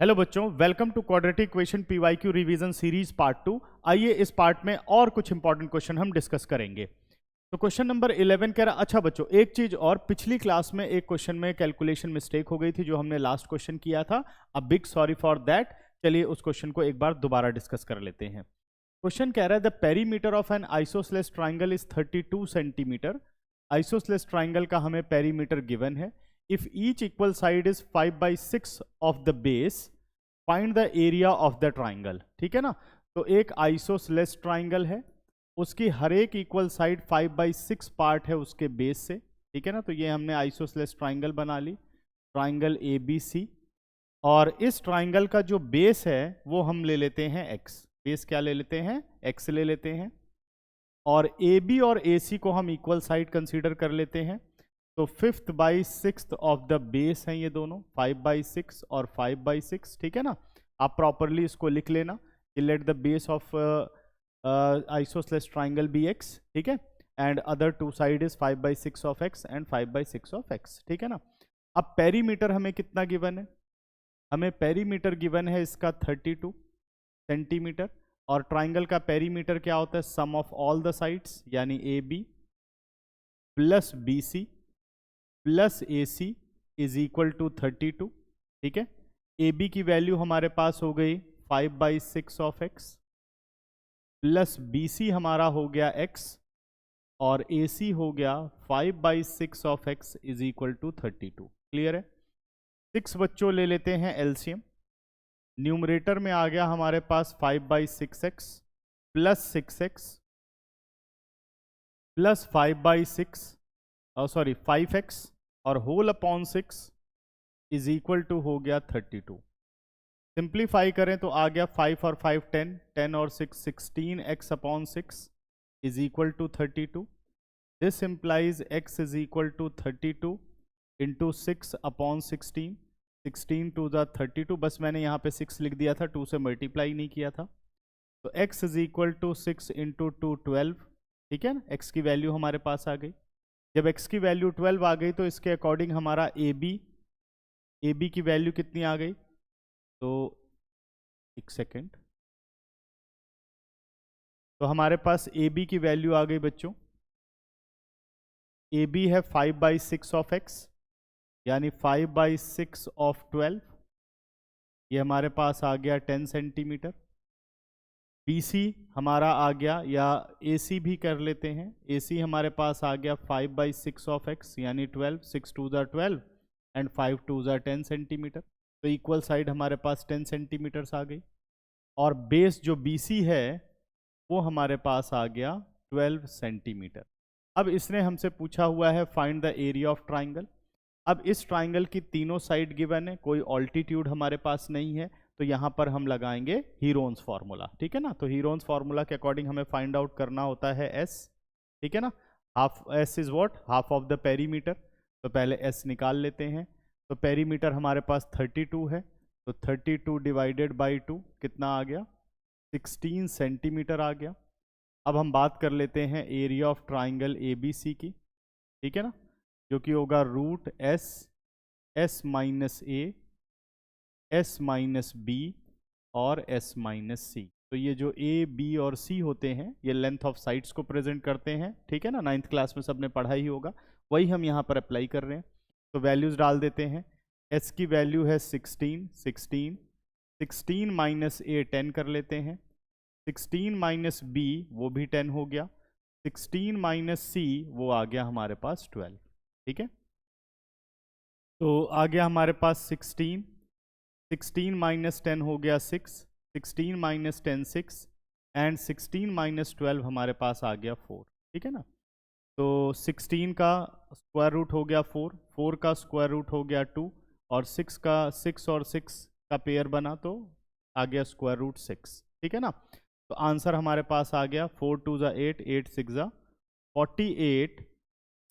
Hello बच्चों, welcome to quadratic equation PYQ revision series part 2। आइए इस पार्ट में और कुछ इंपॉर्टेंट क्वेश्चन हम डिस्कस करेंगे। तो क्वेश्चन नंबर 11 कह रहा, अच्छा बच्चों एक चीज और, पिछली क्लास में एक क्वेश्चन में कैलकुलेशन मिस्टेक हो गई थी जो हमने लास्ट क्वेश्चन किया था। A big sorry for that. चलिए उस क्वेश्चन को एक बार दोबारा डिस्कस कर लेते हैं। क्वेश्चन कह रहा है the perimeter of N isosceles triangle is 32 centimetre. Isosceles triangle का हमें पेरीमीटर गिवन है। If each equal side is 5/6 of the base, find the area of the triangle. ठीक है ना। तो एक आइसोसेलेस ट्राइंगल है, उसकी हर एक इक्वल साइड 5/6 पार्ट है उसके बेस से। ठीक है ना। तो ये हमने आइसोसेलेस ट्राइंगल बना ली, ट्राइंगल ABC। और इस ट्राइंगल का जो बेस है वो हम ले लेते हैं x। बेस क्या ले लेते हैं? x ले लेते हैं। और AB और AC को हम इक्वल साइड कंसीडर कर लेते हैं। तो 5/6 ऑफ द बेस हैं ये दोनों, 5/6 और 5/6। ठीक है ना। आप प्रॉपरली इसको लिख लेना कि let the base of isosceles triangle be x। ठीक है। And other two side is 5/6 of x and 5/6 of x। ठीक है ना। अब पेरीमीटर हमें कितना गिवन है? हमें पेरीमीटर गिवन है इसका 32 सेंटीमीटर। और ट्राइंगल का पेरीमीटर क्या होता है? Sum of all the sides, यानी AB plus BC plus AC is equal to 32। ठीक है। AB की वैल्यू हमारे पास हो गई 5/6 ऑफ x, प्लस BC हमारा हो गया x, और AC हो गया 5/6 of x is equal to 32। Clear है। 6 बच्चों ले लेते हैं एलसीएम। न्यूमरेटर में आ गया हमारे पास 5/6x plus 6x plus 5x और whole upon 6 is equal to हो गया 32। सिंप्लीफाई करें तो आ गया 5 और 5 10, 10 और 6 16x upon 6 is equal to 32। This implies x is equal to 32 into 6 upon 16, 16 to the 32। बस मैंने यहाँ पे 6 लिख दिया था, 2 से मल्टीप्लाई नहीं किया था। तो x is equal to 6 into 2 12। ठीक है ना। x की वैल्यू हमारे पास आ गई। जब x की वैल्यू 12 आ गई तो इसके अकॉर्डिंग हमारा AB की वैल्यू कितनी आ गई? तो एक सेकेंड। तो हमारे पास AB की वैल्यू आ गई बच्चों। AB है 5/6 ऑफ x, यानी 5/6 ऑफ 12। ये हमारे पास आ गया 10 सेंटीमीटर। BC हमारा आ गया, या AC भी कर लेते हैं, AC हमारे पास आ गया 5/6 ऑफ x, यानी 12, 6 2 ज़ा 12 एंड 5 2 ज़ा 10 सेंटीमीटर। तो इक्वल साइड हमारे पास 10 सेंटीमीटर्स आ गई। और बेस जो BC है वो हमारे पास आ गया 12 सेंटीमीटर। अब इसने हमसे पूछा हुआ है find the area of triangle. अब इस ट्राइंगल की तीनों साइड गिवन है, कोई ऑल्टीट्यूड हमारे पास नहीं है, तो यहाँ पर हम लगाएंगे हीरोन्स फार्मूला। ठीक है ना। तो हीरोन्स फार्मूला के अकॉर्डिंग हमें फाइंड आउट करना होता है S। ठीक है ना। Half S is what? Half of the perimeter. तो पहले S निकाल लेते हैं। तो पेरीमीटर हमारे पास 32 है, तो 32 डिवाइडेड बाई 2 कितना आ गया? 16 सेंटीमीटर आ गया। अब हम बात कर लेते हैं एरिया ऑफ ट्राइंगल ABC की। ठीक है ना। जो कि होगा root S minus A, S minus B और S माइनस C। तो ये जो A, B और C होते हैं ये लेंथ ऑफ साइड्स को प्रेजेंट करते हैं। ठीक है ना। 9th क्लास में सबने पढ़ा ही होगा, वही हम यहाँ पर अप्लाई कर रहे हैं। तो वैल्यूज डाल देते हैं। S की वैल्यू है 16 माइनस A 10 कर लेते हैं, 16 माइनस B वो भी 10 हो गया, 16 माइनस C वो आ गया हमारे पास 12। ठीक है। तो आ गया हमारे पास 16 माइनस 10 हो गया 6, 16 माइनस 10 6 एंड 16 माइनस 12 हमारे पास आ गया 4। ठीक है ना। तो 16 का स्क्वायर रूट हो गया 4, 4 का स्क्वायर रूट हो गया 2, और 6 और 6 का पेयर बना तो आ गया स्क्वायर रूट 6। ठीक है ना। तो आंसर हमारे पास आ गया 4 2 ज़ा 8, 8 6 ज़ा 48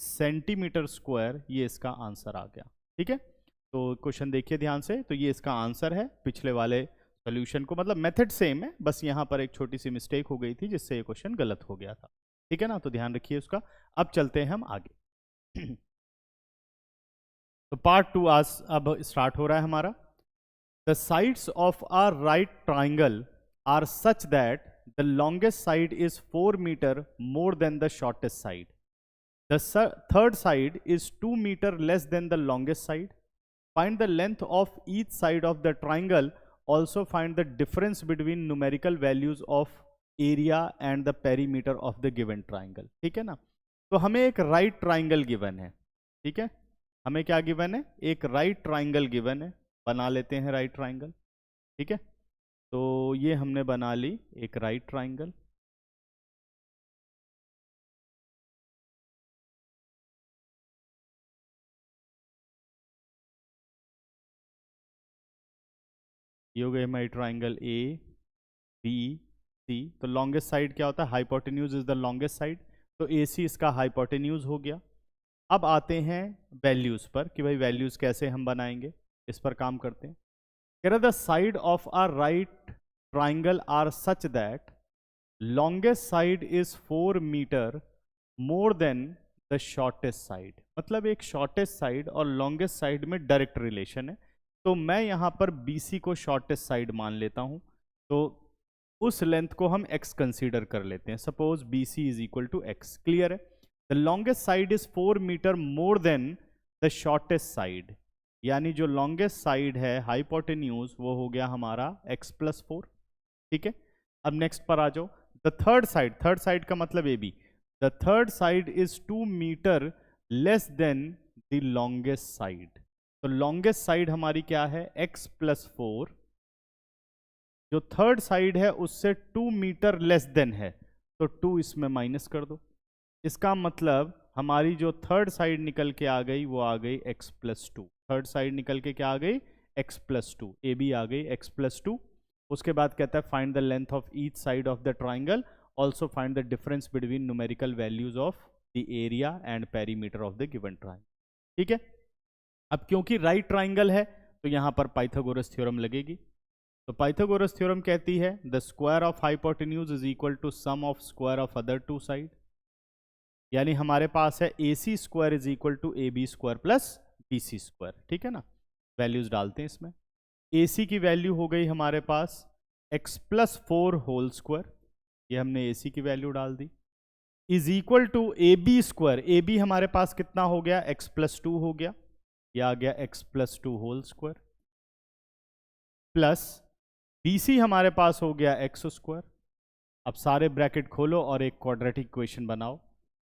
सेंटीमीटर स्क्वायर। ये इसका आंसर आ गया। ठीक है। तो क्वेश्चन देखिए ध्यान से। तो ये इसका आंसर है पिछले वाले सोल्यूशन को, मतलब मेथड सेम है, बस यहाँ पर एक छोटी सी मिस्टेक हो गई थी जिससे ये क्वेश्चन गलत हो गया था। ठीक है ना। तो ध्यान रखिए उसका। अब चलते हैं हम आगे। तो पार्ट 2 आज अब स्टार्ट हो रहा है हमारा। The sides of a right triangle are such that the longest side is 4 metre more than the shortest side. The third side is 2 meter less than the longest side. Find the length of each side of the triangle. Also find the difference between numerical values of area and the perimeter of the given triangle. ठीक है ना. तो हमें एक right triangle given है. ठीक है, हमें क्या given है, एक right triangle given है. बना लेते हैं right triangle. ठीक है, तो ये हमने बना ली एक right triangle. ये हो गए हमारी ट्राइंगल ए बी सी. तो लॉन्गेस्ट साइड क्या होता है, hypotenuse is the longest side, तो ए सी इसका हाइपोटेन्यूज हो गया. अब आते हैं वैल्यूज पर कि भाई वैल्यूज कैसे हम बनाएंगे, इस पर काम करते हैं. कह रहा the side of are right triangle are such that longest side is 4 metre more than the shortest side. मतलब एक शॉर्टेस्ट साइड और लॉन्गेस्ट साइड में डायरेक्ट रिलेशन है. तो मैं यहाँ पर BC को शॉर्टेस्ट साइड मान लेता हूँ, तो उस लेंथ को हम x कंसीडर कर लेते हैं. Suppose BC is equal to x. Clear है. The longest side is 4 metre more than the shortest side, यानी जो लॉन्गेस्ट साइड है हाइपोटेन्यूज वो हो गया हमारा x+4. ठीक है, अब नेक्स्ट पर आ जाओ. द थर्ड साइड का मतलब AB. The third side is 2 metre less than the longest side. तो लॉन्गेस्ट साइड हमारी क्या है, x+4. जो थर्ड साइड है उससे 2 मीटर लेस देन है, तो 2 इसमें माइनस कर दो. इसका मतलब हमारी जो थर्ड साइड निकल के आ गई वो आ गई x+2. थर्ड साइड निकल के क्या आ गई, x+2. AB आ गई x+2. उसके बाद कहता है find the length of each side of the triangle. Also find the difference between numerical values of the area and perimeter of the given triangle. ठीक है, अब क्योंकि राइट ट्राइंगल है तो यहां पर पाइथागोरस थ्योरम लगेगी. तो पाइथागोरस थ्योरम कहती है the square of hypotenuse is equal to sum of square of other two side. यानी हमारे पास है AC square is equal to AB square plus BC square. ठीक है ना, वैल्यूज डालते हैं इसमें. AC की वैल्यू हो गई हमारे पास x+4 होल स्क्वायर, ये हमने AC की वैल्यू डाल दी, is equal to AB square. AB हमारे पास कितना हो गया, x+2 हो गया, यह आ गया x+2 whole square, plus BC हमारे पास हो गया x स्क्वायर. अब सारे ब्रैकेट खोलो और एक क्वाड्रेटिक इक्वेशन बनाओ,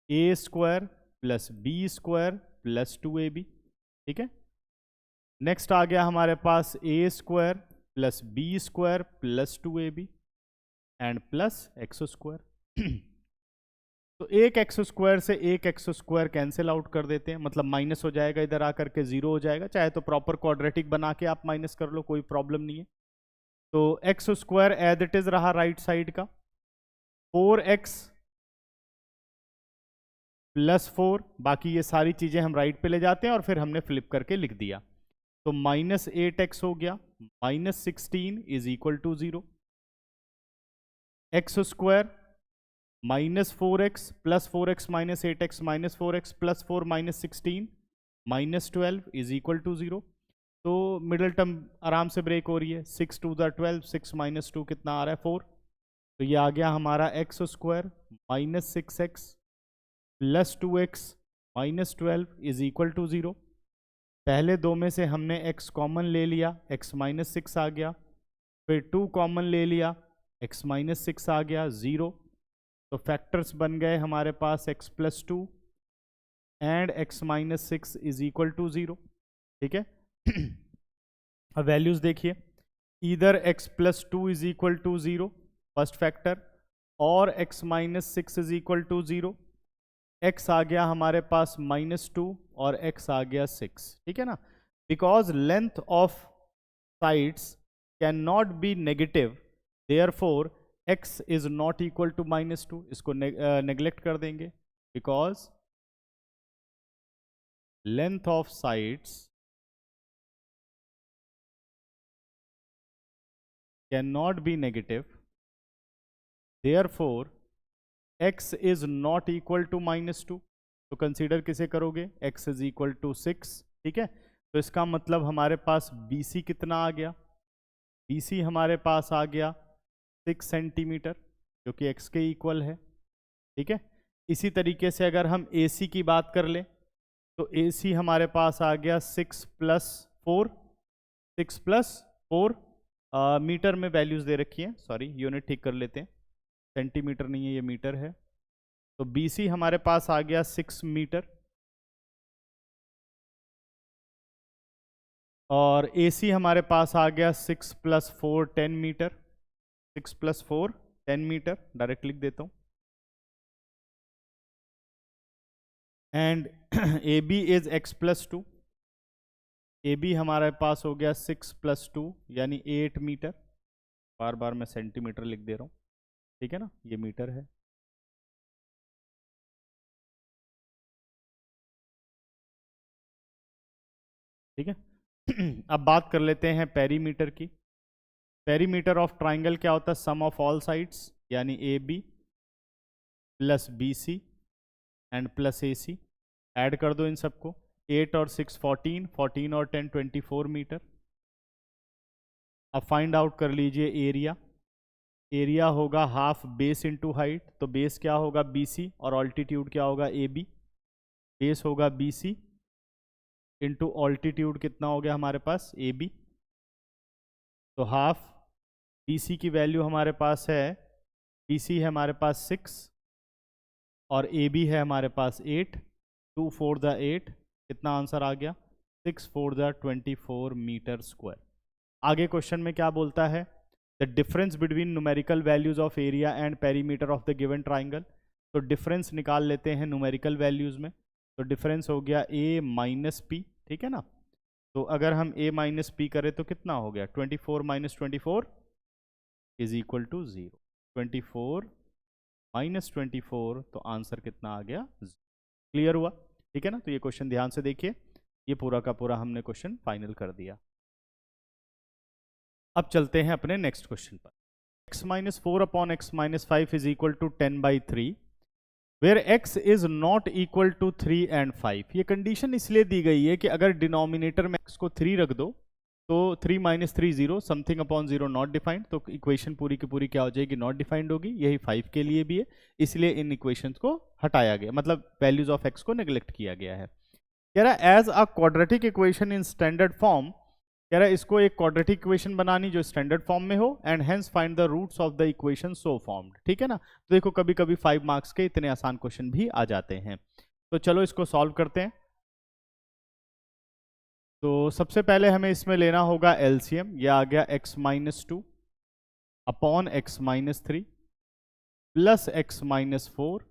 A square plus B square plus 2AB. ठीक है, नेक्स्ट आ गया हमारे पास A square plus B square plus 2AB and plus x square. तो एक एक्स स्क्वायर से एक एक्स स्क्वायर कैंसिल आउट कर देते हैं, मतलब माइनस हो जाएगा, इधर आकर के 0 हो जाएगा. चाहे तो प्रॉपर क्वाड्रेटिक बना के आप माइनस कर लो, कोई प्रॉब्लम नहीं है. तो x square as it is रहा राइट साइड का, 4x प्लस 4. बाकी ये सारी चीजें हम राइट पे ले जाते हैं और फिर हमने फ्लिप करके लिख दिया. तो -8x हो गया, -16 is equal to 0. X square -4x plus 4x minus 8x minus 4x plus 4 -16 -12 is equal to 0. तो मिडल टर्म आराम से ब्रेक हो रही है. 6 2 12, 6 - 2 कितना आ रहा है, 4. तो ये आ गया हमारा x square -6x plus 2x -12 is equal to 0. पहले दो में से हमने x कॉमन ले लिया, x -6 आ गया, फिर 2 कॉमन ले लिया, x -6 आ गया, 0. तो फैक्टर्स बन गए हमारे पास x+2 and x -6 is equal to 0. ठीक है, अब वैल्यूज देखिए, इधर x+2 is equal to 0 first factor, और x -6 is equal to 0. x आ गया हमारे पास -2 और x आ गया 6. ठीक है ना, because length of sides can not be negative, therefore x is not equal to -2. इसको नेग्लेक्ट कर देंगे, because length of sides can not be negative, therefore x is not equal to -2. तो कंसीडर किसे करोगे, x इज इक्वल टू 6. ठीक है, तो इसका मतलब हमारे पास BC कितना आ गया, BC हमारे पास आ गया 6 सेंटीमीटर जो कि x के इक्वल है, ठीक है। इसी तरीके से अगर हम AC की बात कर लें तो AC हमारे पास आ गया 6 + 4 मीटर में वैल्यूज दे रखी है, सॉरी यूनिट ठीक कर लेते हैं, सेंटीमीटर नहीं है ये मीटर है। तो BC हमारे पास आ गया 6 मीटर और AC हमारे पास आ गया 6 + 4 10 मीटर, 6 + 4 10 मीटर, डायरेक्ट लिख देता हूँ। And AB is x + 2, AB हमारे पास हो गया 6 + 2 यानी 8 मीटर, बार बार मैं सेंटीमीटर लिख दे रहा हूँ, ठीक है ना, ये मीटर है। ठीक है। अब बात कर लेते हैं पेरीमीटर की। पेरीमीटर ऑफ ट्राइंगल क्या होता है? सम ऑफ ऑल साइड्स यानी AB + BC and + AC, add कर दो इन सबको, 8 और 6 14, 14 और 10 24 मीटर। अब फाइंड आउट कर लीजिए एरिया। एरिया होगा हाफ बेस इंटू हाइट, तो बेस क्या होगा BC और ऑल्टीट्यूड क्या होगा AB। बेस होगा BC इंटू ऑल्टीट्यूड कितना हो गया हमारे पास AB, तो हाफ BC की वैल्यू हमारे पास है, BC है हमारे पास 6 और AB है हमारे पास 8, 2 4 द 8, कितना आंसर आ गया 6 4 द 24 मीटर स्क्वायर। आगे क्वेश्चन में क्या बोलता है? The difference between numerical values of area and perimeter of the given triangle. तो डिफरेंस निकाल लेते हैं न्यूमेरिकल वैल्यूज में। तो डिफरेंस हो गया A - P, ठीक है ना। तो अगर हम A - P करें तो कितना हो गया 24 - 24 इज इक्वल टू 0, 24 - 24, तो आंसर कितना आ गया 0। क्लियर हुआ? ठीक है ना। तो ये क्वेश्चन ध्यान से देखिए, ये पूरा का पूरा हमने क्वेश्चन फाइनल कर दिया। अब चलते हैं अपने नेक्स्ट क्वेश्चन पर। x - 4 / x - 5 is equal to 10/3 where x is not equal to 3 and 5। ये कंडीशन इसलिए दी गई है कि अगर डिनोमिनेटर में x को 3 रख दो तो 3 - 3 0, समथिंग अपॉन 0 नॉट डिफाइंड, तो इक्वेशन पूरी की पूरी क्या हो जाएगी नॉट डिफाइंड होगी। यही 5 के लिए भी है, इसलिए इन इक्वेशंस को हटाया गया, मतलब वैल्यूज ऑफ x को नेग्लेक्ट किया गया है। कह रहा है as a quadratic equation in standard form, कह रहा है इसको एक क्वाड्रेटिक इक्वेशन बनानी जो स्टैंडर्ड फॉर्म में हो, and hence find the roots of the equation so formed. ठीक है ना। तो देखो कभी कभी 5 मार्क्स के इतने आसान क्वेश्चन भी आ जाते हैं। तो चलो इसको सॉल्व करते हैं। तो सबसे पहले हमें इसमें लेना होगा एलसीएम। यह आ गया x - 2 upon x - 3 plus x - 4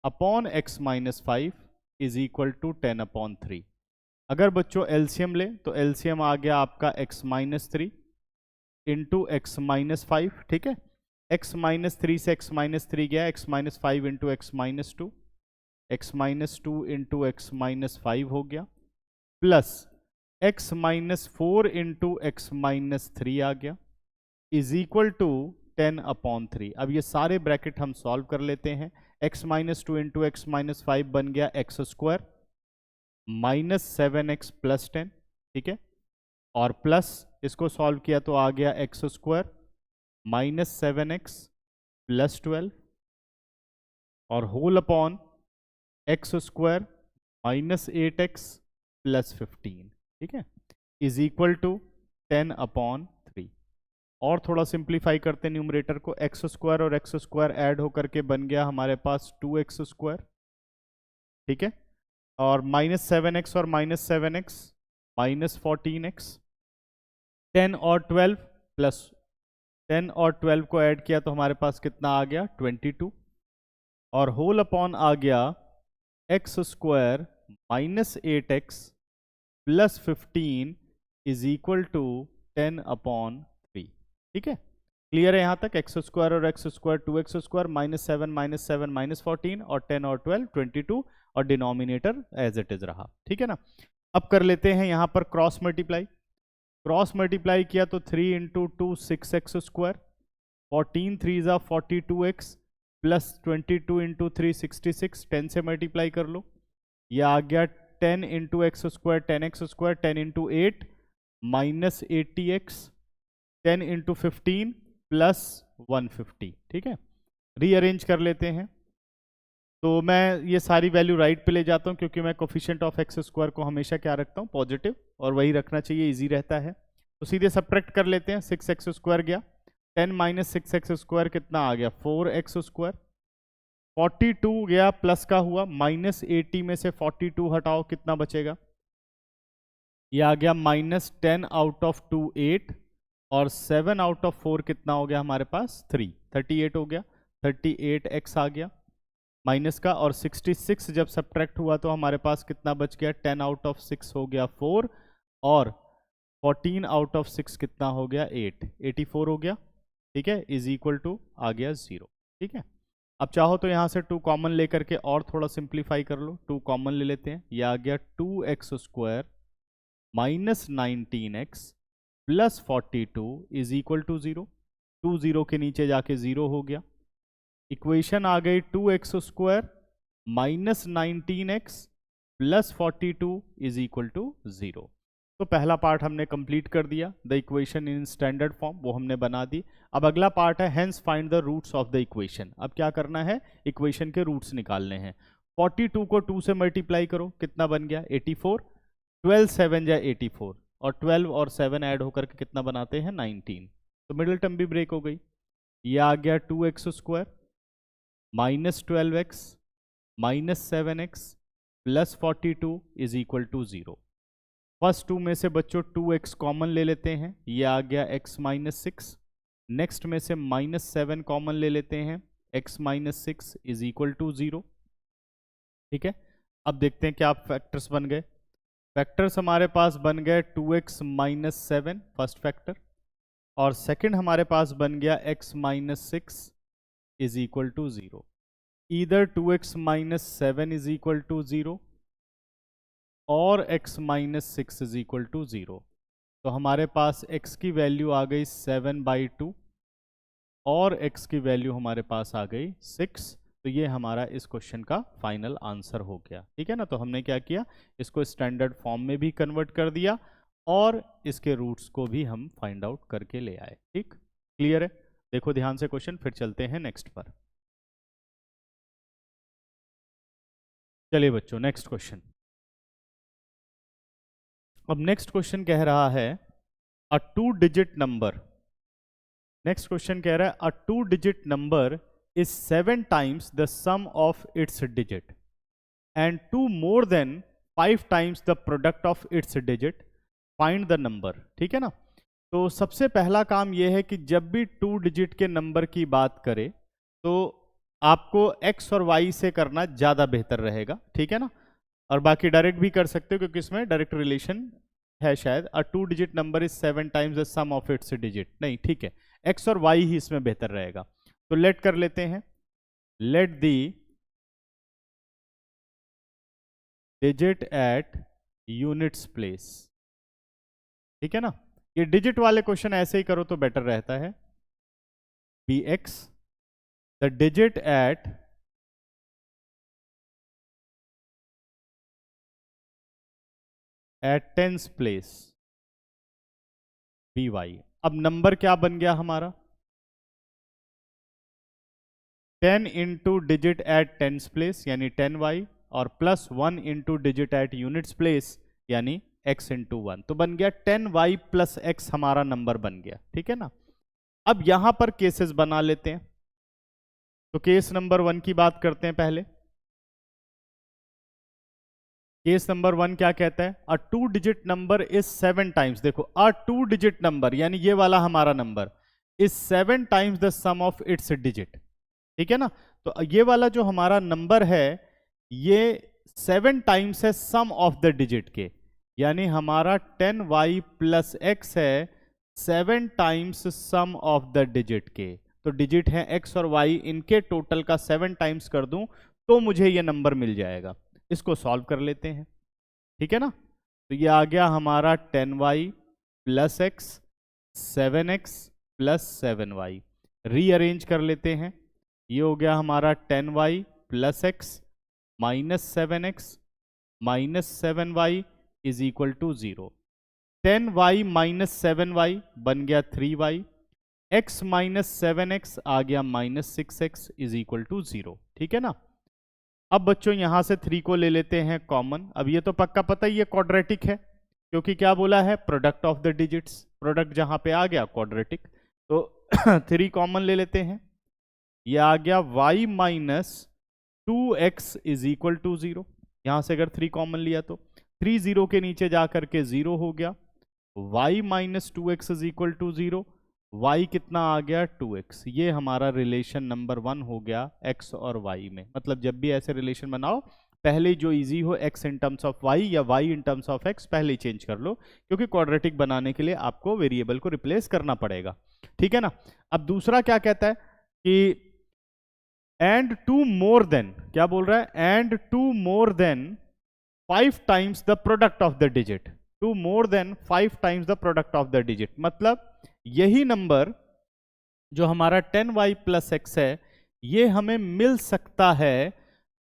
upon x - 5 is equal to 10/3। अगर बच्चों एलसीएम ले तो एलसीएम आ गया आपका x - 3 इंटू x - 5, ठीक है। x - 3 से x - 3 गया, x - 5 into x - 2, x - 2 into x - 5 हो गया, प्लस x - 4 इंटू x - 3 आ गया, इज इक्वल टू 10/3। अब ये सारे ब्रैकेट हम सॉल्व कर लेते हैं। x - 2 इंटू x - 5 बन गया x² -7x + 10, ठीक है, और प्लस इसको सॉल्व किया तो आ गया x² -7x + 12 और होल अपॉन x² -8x + 15, ठीक है, इज इक्वल टू 10/3। और थोड़ा सिंप्लीफाई करते हैं न्यूमरेटर को, x² और x² ऐड होकर के बन गया हमारे पास 2x², ठीक है, और -7x और -7x -14x, 10 और 12 प्लस 10 और 12 को ऐड किया तो हमारे पास कितना आ गया 22, और होल अपॉन आ गया x² -8x + 15 is equal to 10/3, ठीक है। क्लियर है यहाँ तक? x² और x² 2x² -7 -7 -14 और 10 और 12 22 और डिनोमिनेटर एज इट इज रहा, ठीक है ना। अब कर लेते हैं यहाँ पर क्रॉस मल्टीप्लाई। क्रॉस मल्टीप्लाई किया तो 3 इंटू 2 6x², 14 3 ज़ा 42x प्लस 22 इंटू 3 66, 10 से मल्टीप्लाई कर लो, यह आ गया 10 into x² 10x², 10 into 8 -80x 10 into 15 plus 150, ठीक है। रीअरेंज कर लेते हैं, तो मैं ये सारी वैल्यू राइट पे ले जाता हूँ, क्योंकि मैं कोफिशिएंट ऑफ एक्स स्क्वायर को हमेशा क्या रखता हूँ, पॉजिटिव, और वही रखना चाहिए, इजी रहता है। तो सीधे सब्ट्रैक्ट कर लेते हैं, 6x स्क्वायर गया, 10 माइनस 6x स्क्वायर कितना आ गया, 4x स्क्वायर, 42 गया प्लस का हुआ, माइनस 80 में से 42 हटाओ, कितना बचेगा, ये आ गया माइनस 10 आउट ऑफ 2 8, और 7 आउट ऑफ 4 कितना हो गया हमारे पास, 3, 38 हो गया, 38x आ गया माइनस का, और 66 जब सब्ट्रैक्ट हुआ तो हमारे पास कितना बच गया, 10 आउट ऑफ 6 हो गया 4, और 14 आउट ऑफ 6 कितना हो गया, 8, 84 हो गया, ठीक है, इज इक्वल टू आ गया 0, ठीक है। अब चाहो तो यहाँ से 2 कॉमन लेकर के और थोड़ा सिंप्लीफाई कर लो, 2 कॉमन ले लेते हैं, यह आ गया 2x square minus 19x plus 42 is equal to 0, 2 0 के नीचे जाके 0 हो गया, इक्वेशन आ गई 2x square minus 19x plus 42 is equal to 0। तो पहला पार्ट हमने कंप्लीट कर दिया, the equation in standard form वो हमने बना दी। अब अगला पार्ट है hence find the roots of the equation. अब क्या करना है, इक्वेशन के रूट्स निकालने हैं। 42 को 2 से मल्टीप्लाई करो, कितना बन गया 84, 12 7 जा 84, और 12 और 7 ऐड होकर के कितना बनाते हैं 19, तो मिडिल टर्म भी ब्रेक हो गई। ये आ गया 2x square minus 12x minus 7x plus 42 is equal to 0। First 2 में से बच्चों 2x कॉमन ले लेते हैं, ये आ गया x माइनस 6, नेक्स्ट में से माइनस 7 कॉमन ले लेते हैं, x minus 6 is equal to 0, ठीक है। अब देखते हैं क्या फैक्टर्स बन गए। फैक्टर्स हमारे पास बन गए 2x माइनस 7 फर्स्ट फैक्टर, और सेकंड हमारे पास बन गया x minus 6 is equal to 0। Either 2x minus 7 is equal to 0 और x minus 6 is equal to 0। तो हमारे पास x की वैल्यू आ गई 7/2 और x की वैल्यू हमारे पास आ गई 6। तो ये हमारा इस क्वेश्चन का फाइनल आंसर हो गया, ठीक है ना। तो हमने क्या किया, इसको स्टैंडर्ड फॉर्म में भी कन्वर्ट कर दिया और इसके रूट्स को भी हम फाइंड आउट करके ले आए, ठीक, क्लियर है। देखो ध्यान से क्वेश्चन, फिर चलते हैं नेक्स्ट पर। चलिए बच्चों नेक्स्ट क्वेश्चन। अब नेक्स्ट क्वेश्चन कह रहा है a 2 digit number, next question कह रहा है a 2 digit number is 7 times the sum of its digit and 2 more than 5 times the product of its digit, find the number, ठीक है ना। तो सबसे पहला काम यह है कि जब भी 2 डिजिट के नंबर की बात करें तो आपको x और y से करना ज़्यादा बेहतर रहेगा, ठीक है ना। और बाकी डायरेक्ट भी कर सकते हो क्योंकि इसमें डायरेक्ट रिलेशन है शायद। A 2 digit number is 7 times the sum of its digit, नहीं ठीक है, x और y ही इसमें बेहतर रहेगा। तो लेट कर लेते हैं, let the digit at units place, ठीक है ना। ये डिजिट वाले क्वेश्चन ऐसे ही करो तो बेटर रहता है। bx the digit at tens place by। अब नंबर क्या बन गया हमारा 10 into digit at tens place यानी 10y, और plus 1 into digit at units place यानी x इंटू 1, तो बन गया 10y प्लस x हमारा नंबर बन गया, ठीक है ना। अब यहां पर केसेस बना लेते हैं, तो केस नंबर 1 की बात करते हैं पहले। केस नंबर 1 क्या कहता है, a 2 digit number is 7 times, देखो अ 2 डिजिट नंबर यानी ये वाला हमारा number is 7 times the sum of its digit, ठीक है ना। तो ये वाला जो हमारा नंबर है ये 7 टाइम्स है सम ऑफ द डिजिट के, यानी हमारा 10y प्लस x है 7 times sum of the digit के। तो डिजिट है x और y, इनके टोटल का 7 टाइम्स कर दूं तो मुझे ये नंबर मिल जाएगा। इसको सॉल्व कर लेते हैं, ठीक है ना। तो ये आ गया हमारा 10y plus x 7x plus 7y, rearrange कर लेते हैं। ये हो गया हमारा 10y plus x minus 7x minus 7y is equal to 0। 10y minus 7y बन गया 3y, x माइनस 7x आ गया minus 6x is equal to 0। ठीक है ना। अब बच्चों यहां से 3 को ले लेते हैं कॉमन। अब ये तो पक्का पता ही है क्वाड्रेटिक है, क्योंकि क्या बोला है, product of the digits, product जहां पे आ गया क्वाड्रेटिक, तो 3 कॉमन ले लेते हैं। ये आ गया y minus 2x is equal to 0। यहां से अगर 3 कॉमन लिया तो 3 0 के नीचे जा करके 0 हो गया। y minus 2x is equal to 0, y कितना आ गया 2x। ये हमारा रिलेशन नंबर 1 हो गया x और y में। मतलब जब भी ऐसे रिलेशन बनाओ, पहले जो इजी हो x in terms of y या y in terms of x पहले चेंज कर लो, क्योंकि क्वाड्रेटिक बनाने के लिए आपको वेरिएबल को रिप्लेस करना पड़ेगा। ठीक है ना। अब दूसरा क्या कहता है कि एंड टू मोर देन, क्या बोल रहा है, and two more than 5 times the product of the digit, two more than 5 times the product of the digit. मतलब यही नंबर जो हमारा 10y प्लस x है, ये हमें मिल सकता है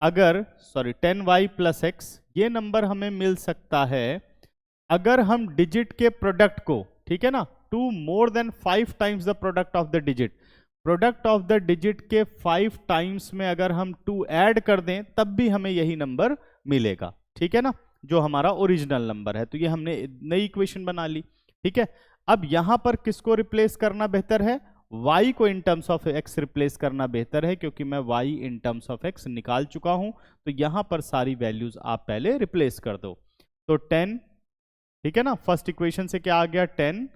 अगर, सॉरी 10y प्लस x, ये नंबर हमें मिल सकता है अगर हम डिजिट के प्रोडक्ट को, ठीक है ना, two more than 5 times the product of the digit, product of the digit के 5 टाइम्स में अगर हम 2 ऐड कर दें तब भी हमें यही नंबर मिलेगा। ठीक है ना, जो हमारा ओरिजिनल नंबर है। तो ये हमने नई इक्वेशन बना ली। ठीक है। अब यहां पर किसको रिप्लेस करना बेहतर है, y को in terms of x replace करना बेहतर है, क्योंकि मैं y in terms of x निकाल चुका हूं। तो यहां पर सारी वैल्यूज आप पहले रिप्लेस कर दो। तो 10, ठीक है ना, फर्स्ट इक्वेशन से क्या आ गया, 10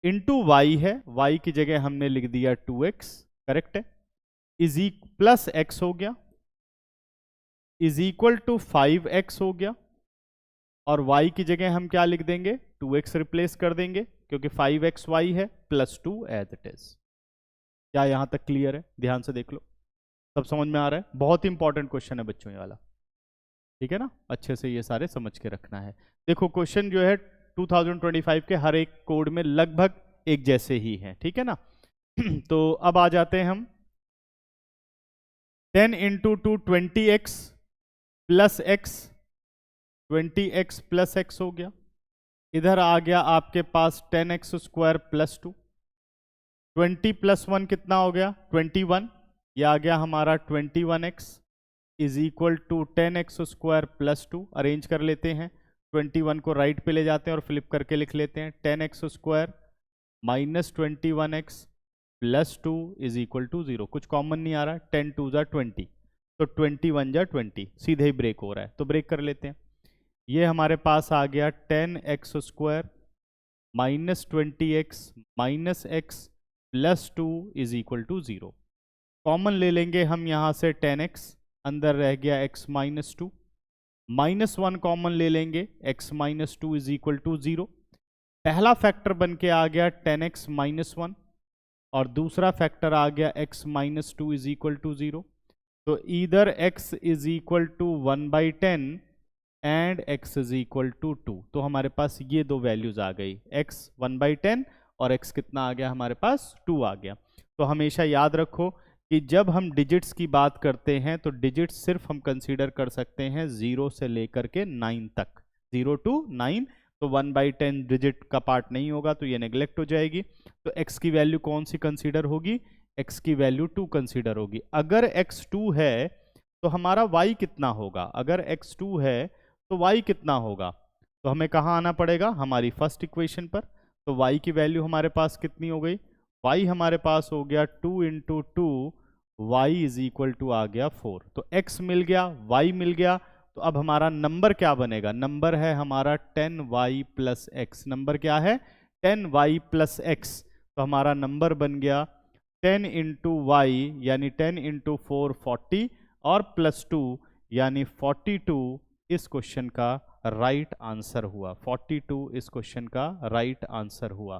इंटू वाई है, y की जगह हमने लिख दिया 2x, करेक्ट है, इज प्लस x हो गया, इज इक्वल टू 5x हो गया, और y की जगह हम क्या लिख देंगे, 2x रिप्लेस कर देंगे, क्योंकि 5xy है, प्लस 2 एज इट इज। क्या यहां तक क्लियर है? ध्यान से देख लो, सब समझ में आ रहा है। बहुत इंपॉर्टेंट क्वेश्चन है बच्चों ये वाला। ठीक है ना, अच्छे से ये सारे समझ के रखना है। देखो क्वेश्चन जो है 2025 के हर एक कोड में लगभग एक जैसे ही हैं। ठीक है ना। तो अब आ जाते हैं हम 10 into 2 20x plus x, 20x plus x हो गया। इधर आ गया आपके पास 10x स्क्वायर प्लस 2, 20 प्लस 1 कितना हो गया 21, ये आ गया हमारा 21x is equal to 10x square plus 2। Arrange कर लेते हैं, 21 को राइट पे ले जाते हैं और फ्लिप करके लिख लेते हैं, 10x square minus 21x plus 2 is equal to 0। कुछ कॉमन नहीं आ रहा, 10 2 जा 20, तो 21 जा 20, सीधे ही ब्रेक हो रहा है, तो ब्रेक कर लेते हैं। ये हमारे पास आ गया 10x square minus 20x minus x plus 2 is equal to 0। Common ले लेंगे हम यहाँ से 10x, अंदर रह गया x माइनस 2, माइनस 1 कॉमन ले लेंगे, x minus 2 is equal to 0। पहला फैक्टर बन के आ गया 10x माइनस 1, और दूसरा फैक्टर आ गया x minus 2 is equal to 0। तो इधर x is equal to 1/10 and x is equal to 2। तो हमारे पास ये दो वैल्यूज आ गई, x 1/10 और x कितना आ गया हमारे पास 2 आ गया। तो हमेशा याद रखो कि जब हम डिजिट्स की बात करते हैं तो डिजिट्स सिर्फ हम कंसीडर कर सकते हैं 0 से लेकर के 9 तक, 0 to 9। तो 1/10 डिजिट का पार्ट नहीं होगा, तो ये नेग्लेक्ट हो जाएगी। तो x की वैल्यू कौन सी कंसीडर होगी, x की वैल्यू 2 कंसीडर होगी। अगर x 2 है तो हमारा y कितना होगा, अगर x 2 है तो y कितना होगा, तो हमें कहाँ आना पड़ेगा, हमारी फर्स्ट इक्वेशन पर। तो y की वैल्यू हमारे पास कितनी हो गई, y हमारे पास हो गया 2 into 2, y is equal to आ गया 4। तो x मिल गया, y मिल गया। तो अब हमारा नंबर क्या बनेगा, नंबर है हमारा 10y प्लस एक्स। नंबर क्या है 10y प्लस एक्स। तो हमारा नंबर बन गया 10 इंटू वाई यानी 10 इंटू 4 40 और प्लस 2 यानी 42 इस क्वेश्चन का राइट आंसर हुआ। 42 इस क्वेश्चन का राइट आंसर हुआ।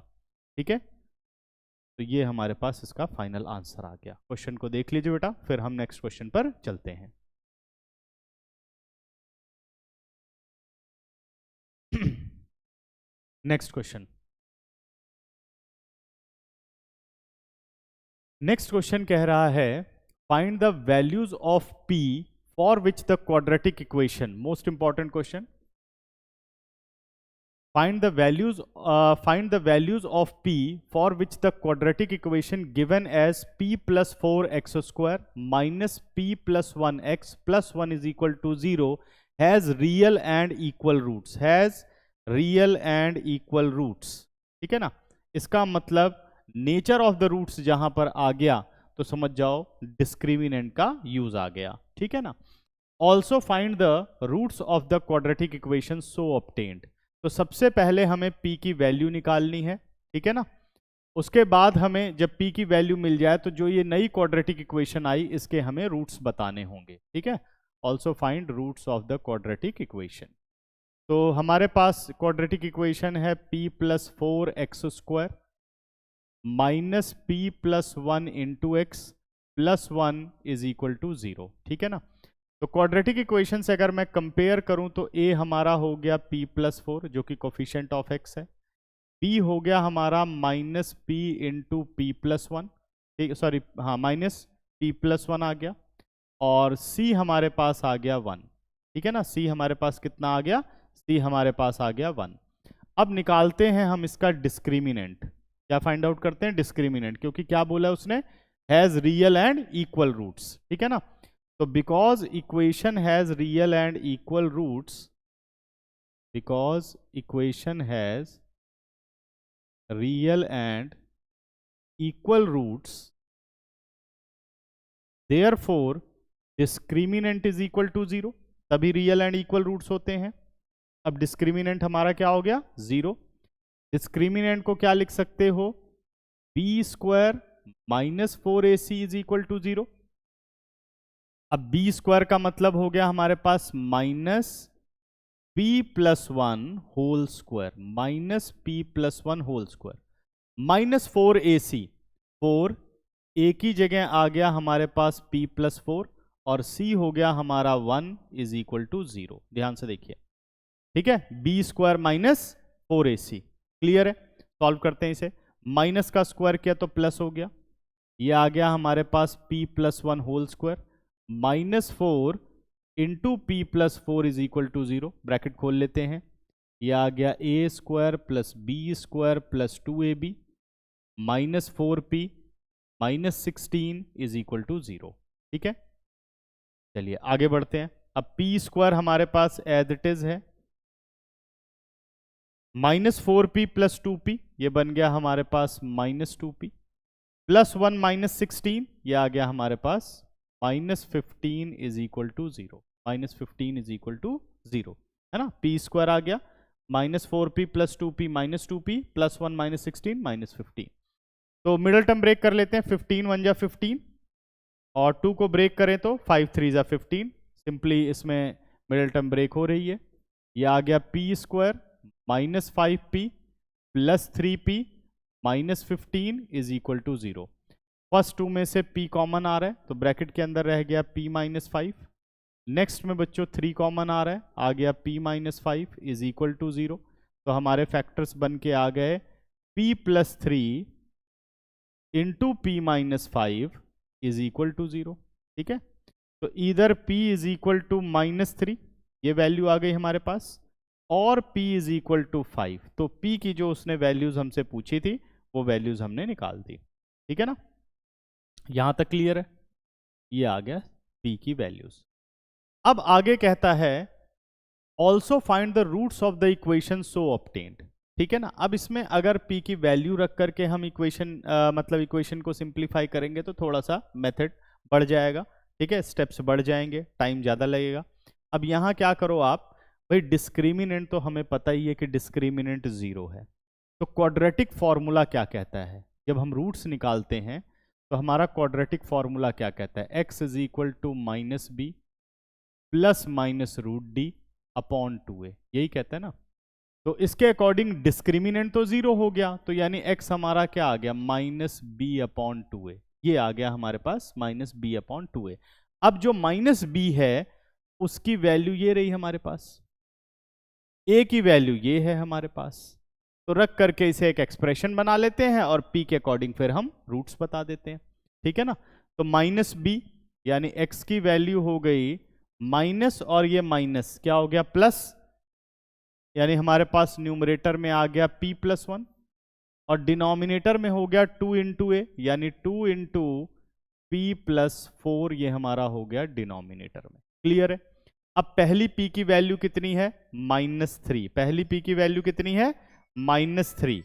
ठीक है, तो ये हमारे पास इसका फाइनल आंसर आ गया। क्वेश्चन को देख लीजिए बेटा, फिर हम नेक्स्ट क्वेश्चन पर चलते हैं। नेक्स्ट क्वेश्चन, नेक्स्ट क्वेश्चन कह रहा है find the values of p for which the quadratic equation, most important question, find the values of p for which the quadratic equation given as p plus 4x square minus p plus 1x plus 1 is equal to 0 has real and equal roots, ठीक है ना। इसका मतलब nature of the roots जहां पर आ गया तो समझ जाओ डिस्क्रिमिनेंट का यूज आ गया, ठीक है ना। Also find the roots of the quadratic equation so obtained, तो सबसे पहले हमें p की वैल्यू निकालनी है, ठीक है ना। उसके बाद हमें जब p की वैल्यू मिल जाए तो जो ये नई क्वाड्रेटिक इक्वेशन आई इसके हमें रूट्स बताने होंगे, ठीक है। Also find roots of the quadratic equation. तो हमारे पास क्वाड्रेटिक इक्वेशन है p plus 4x square minus p plus 1 into x plus 1 is equal to 0, ठीक है ना। तो क्वाड्रेटिक इक्वेशन से अगर मैं कंपेयर करूं तो a हमारा हो गया p प्लस 4 जो कि कोफिशिएंट ऑफ x है, b हो गया हमारा minus p into p plus 1, sorry हाँ माइनस p प्लस 1 आ गया, और c हमारे पास आ गया 1, ठीक है ना। c हमारे पास कितना आ गया, c हमारे पास आ गया 1। अब निकालते हैं हम इसका डिस्क्रिमिनेंट, क्या फाइंड आउट करते हैं डिस्क्रिमिनेंट, क्योंकि क्या बोला उसने, has real and equal roots, ठीक है ना। तो because equation has real and equal roots, because equation has real and equal roots therefore discriminant is equal to 0, तभी रियल एंड इक्वल रूट्स होते हैं। अब डिस्क्रिमिनेंट हमारा क्या हो गया 0। डिस्क्रिमिनेंट को क्या लिख सकते हो, b square minus 4ac is equal to 0। अब बी स्क्वायर का मतलब हो गया हमारे पास minus p plus 1 whole square, minus p plus 1 whole square minus 4ac, 4 a की जगह आ गया हमारे पास p प्लस 4 और c हो गया हमारा 1 इज इक्वल टू 0। ध्यान से देखिए, ठीक है, b square minus 4ac, clear है। सॉल्व करते हैं इसे, माइनस का स्क्वायर किया तो प्लस हो गया, ये आ गया हमारे पास p plus 1 whole square minus 4 into p plus 4 is equal to 0, bracket खोल लेते हैं, यह आ गया a square plus b square plus 2ab minus 4p minus 16 is equal to 0, ठीक है। चलिए आगे बढ़ते हैं। अब p स्क्वायर हमारे पास एज इट इज है, माइनस 4p प्लस 2p ये बन गया हमारे पास माइनस 2p प्लस 1 माइनस 16 ये आ गया हमारे पास minus 15 is equal to 0, minus 15 is equal to 0, है ना। p स्क्वायर आ गया minus 4p plus 2p minus 2p plus 1 minus 16 minus 15। तो मिडल टर्म ब्रेक कर लेते हैं, 15 1 जा 15 और 2 को ब्रेक करें तो 5 3 जा 15, सिंपली इसमें मिडल टर्म ब्रेक हो रही है। यह आ गया p square minus 5p plus 3p minus 15 is equal to 0। First 2 में से p कॉमन आ रहा है तो ब्रैकेट के अंदर रह गया p माइनस 5, नेक्स्ट में बच्चों 3 कॉमन आ रहा है, आ गया p minus 5 is equal to 0। तो हमारे फैक्टर्स बन के आ गए p plus 3 into p minus 5 is equal to 0, ठीक है। तो इधर p is equal to minus 3 ये वैल्यू आ गई हमारे पास, और p इज इक्वल टू 5, तो p की जो उसने वैल्यूज हमसे पूछी थी वो वैल्यूज हमने निकाल दी, ठीक है ना। यहां तक क्लियर है, ये आ गया p की वैल्यूज। अब आगे कहता है also find the roots of the equation so obtained, ठीक है ना। अब इसमें अगर p की वैल्यू रख करके हम इक्वेशन मतलब इक्वेशन को सिंप्लीफाई करेंगे तो थोड़ा सा मेथड बढ़ जाएगा, ठीक है, स्टेप्स बढ़ जाएंगे, टाइम ज़्यादा लगेगा। अब यहाँ क्या करो आप, भाई डिस्क्रिमिनेंट तो हमें पता ही है कि डिस्क्रिमिनेंट 0 है, तो क्वाड्रेटिक फॉर्मूला क्या कहता है, जब हम रूट्स निकालते हैं तो हमारा क्वाड्रेटिक फॉर्मूला क्या कहता है, x is equal to minus b plus minus root d upon 2a, यही कहता है ना। तो इसके अकॉर्डिंग डिस्क्रिमिनेंट तो 0 हो गया, तो यानी x हमारा क्या आ गया माइनस बी अपॉन 2a, ये आ गया हमारे पास माइनस बी अपॉन 2a। अब जो माइनस बी है उसकी वैल्यू ये रही हमारे पास, a की वैल्यू ये है हमारे पास, तो रख करके इसे एक एक्सप्रेशन बना लेते हैं और p के अकॉर्डिंग फिर हम रूट्स बता देते हैं, ठीक है ना। तो माइनस b यानी x की वैल्यू हो गई माइनस, और ये माइनस क्या हो गया प्लस, यानी हमारे पास न्यूमरेटर में आ गया p प्लस 1 और डिनोमिनेटर में हो गया 2 इंटू ए, यानी 2 इंटू पी प्लस 4, ये हमारा हो गया डिनोमिनेटर में। क्लियर है? अब पहली p की वैल्यू कितनी है? -3। पहली p की वैल्यू कितनी है? -3।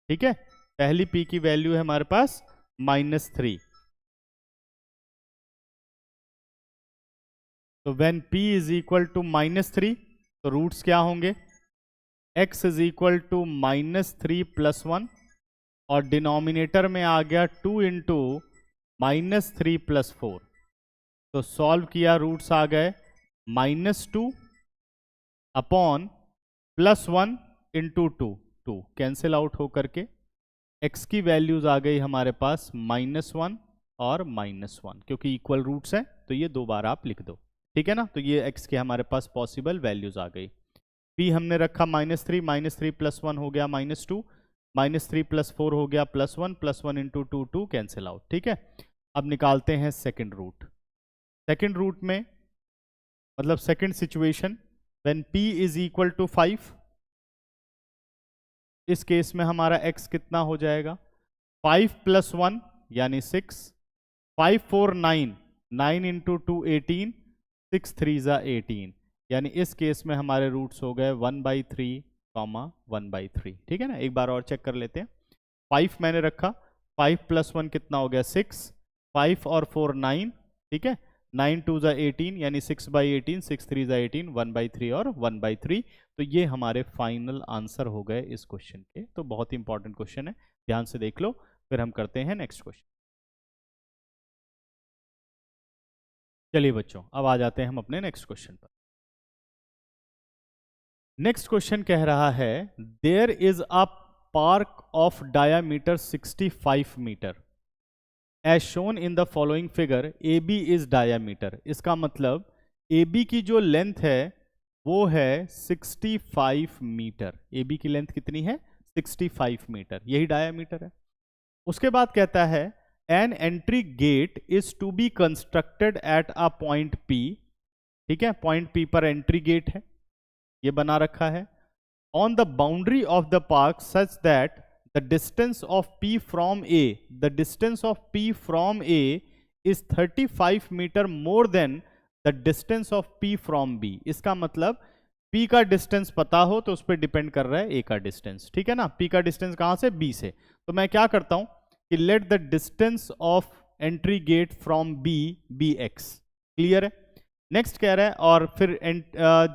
ठीक है, पहली p की वैल्यू है हमारे पास -3। तो when p is equal to -3, तो रूट्स क्या होंगे? x is equal to -3 plus 1 और डिनोमिनेटर में आ गया 2 इंटू -3 प्लस 4। तो सॉल्व किया, रूट्स आ गए -2 अपॉन +1 इंटू 2 कैंसिल आउट होकर के x की वैल्यूज आ गई हमारे पास -1 और -1, क्योंकि इक्वल रूट्स हैं तो ये दो बार आप लिख दो। ठीक है ना? तो ये x के हमारे पास पॉसिबल वैल्यूज आ गई। p हमने रखा -3 प्लस 1 हो गया -2, -3 प्लस 4 हो गया +1, +1 इंटू 2 कैंसिल आउट। ठीक है, अब निकालते हैं सेकेंड रूट। सेकेंड रूट में मतलब second situation, when p is equal to 5, इस केस में हमारा x कितना हो जाएगा? 5 प्लस 1 यानी 6, 5 4 9, 9 इंटू 2 18, 6 3 ज़ा 18, यानी इस केस में हमारे रूट्स हो गए 1/3, 1/3। ठीक है ना? एक बार और चेक कर लेते हैं। 5 मैंने रखा, 5 प्लस 1 कितना हो गया? 6, 5 और 4 9, ठीक है, 9 2 ज़ा 18, यानी 6/18, 6 3 ज़ा 18, 1/3 और 1/3। तो ये हमारे फाइनल आंसर हो गए इस क्वेश्चन के। तो बहुत ही इंपॉर्टेंट क्वेश्चन है, ध्यान से देख लो। फिर हम करते हैं नेक्स्ट क्वेश्चन। चलिए बच्चों, अब आ जाते हैं हम अपने नेक्स्ट क्वेश्चन पर। नेक्स्ट क्वेश्चन कह रहा है, there is a park of diameter 65 metre as shown in the following figure, A B is diameter. इसका मतलब ए बी की जो लेंथ है वो है 65 मीटर। ए बी की लेंथ कितनी है? 65 मीटर, यही डायामीटर है। उसके बाद कहता है, an entry gate is to be constructed at a point P. ठीक है, पॉइंट पी पर एंट्री गेट है, ये बना रखा है, on the boundary of the park such that the distance of P from A, the distance of P from A is 35 meter more than the distance of P from B। इसका मतलब P का distance पता हो तो उस पर depend कर रहा है A का डिस्टेंस। ठीक है ना? P का डिस्टेंस कहाँ से? B से। तो मैं क्या करता हूँ कि let the distance of entry gate from B be x। Clear है? नेक्स्ट कह रहा है, और फिर